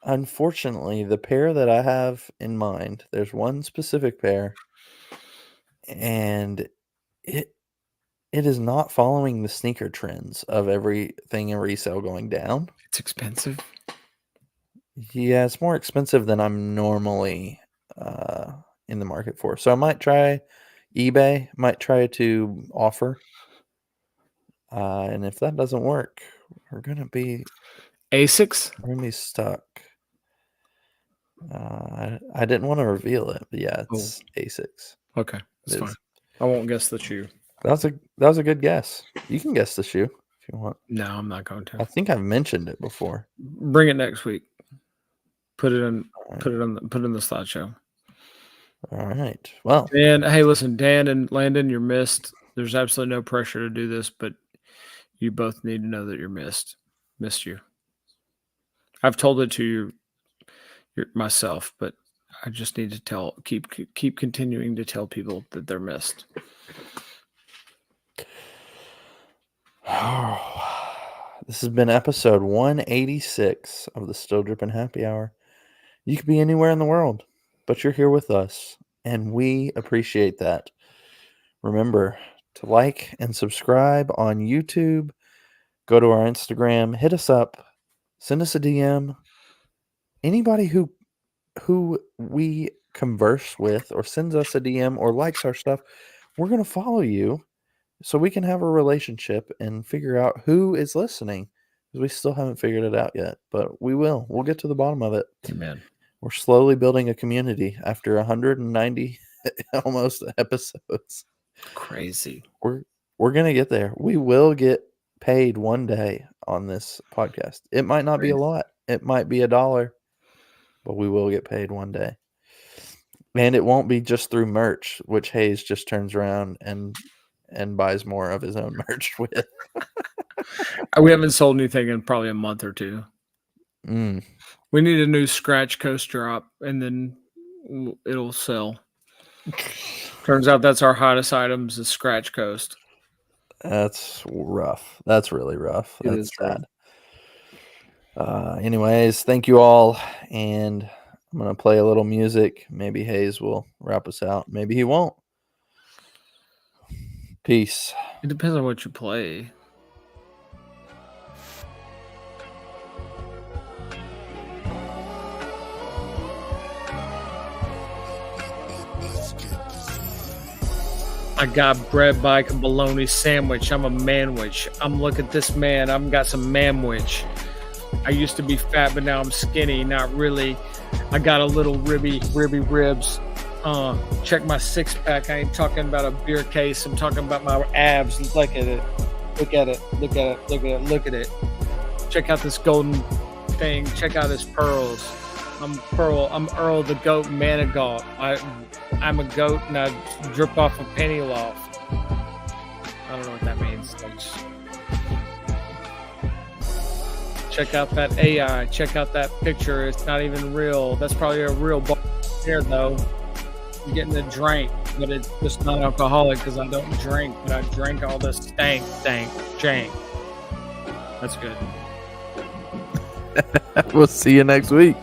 Unfortunately, the pair that I have in mind, there's one specific pair, and it is not following the sneaker trends of everything in resale going down. It's expensive. Yeah, it's more expensive than I'm normally in the market for. So I might try eBay, might try to offer. And if that doesn't work, we're gonna be Asics. We're gonna be stuck. I didn't want to reveal it, but yeah, it's Asics. Okay, that's fine. I won't guess the shoe. That was a good guess. You can guess the shoe if you want. No, I'm not going to. I think I've mentioned it before. Bring it next week. Put it in the slideshow. All right. Well, Dan, hey, listen, Dan and Landon, you're missed. There's absolutely no pressure to do this, but you both need to know that you're missed. Missed you. I've told it to you myself, but I just need to keep continuing to tell people that they're missed. This has been episode 186 of the Still Dripping Happy Hour. You could be anywhere in the world, but you're here with us, and we appreciate that. Remember to like and subscribe on YouTube. Go to our Instagram, hit us up, send us a DM. Anybody who we converse with or sends us a DM or likes our stuff, we're going to follow you so we can have a relationship and figure out who is listening, because we still haven't figured it out yet, but we will. We'll get to the bottom of it. Amen. We're slowly building a community after 190 almost episodes. Crazy. We're going to get there. We will get paid one day on this podcast. It might not be a lot. It might be $1, but we will get paid one day. And it won't be just through merch, which Hayes just turns around and buys more of his own merch with. We haven't sold anything in probably a month or two. We need a new Scratch Coast drop, and then it'll sell. Turns out that's our hottest items is Scratch Coast. That's rough. That's really rough. That's sad. Anyways, thank you all, and I'm going to play a little music. Maybe Hayes will wrap us out. Maybe he won't. Peace. It depends on what you play. I got bread, bike, and bologna sandwich. I'm a manwich. I'm look at this man. I've got some manwich. I used to be fat, but now I'm skinny. Not really. I got a little ribby ribs. Check my six pack. I ain't talking about a beer case. I'm talking about my abs. Look at it. Look at it. Look at it. Look at it. Look at it. Check out this golden thing. Check out his pearls. I'm Pearl. I'm Earl the Goat Manigault. I'm a goat and I drip off a penny loft. I don't know what that means. Check out that AI. Check out that picture. It's not even real. That's probably a real here though. I'm getting a drink, but it's just not alcoholic because I don't drink. But I drink all this jank. That's good. We'll see you next week.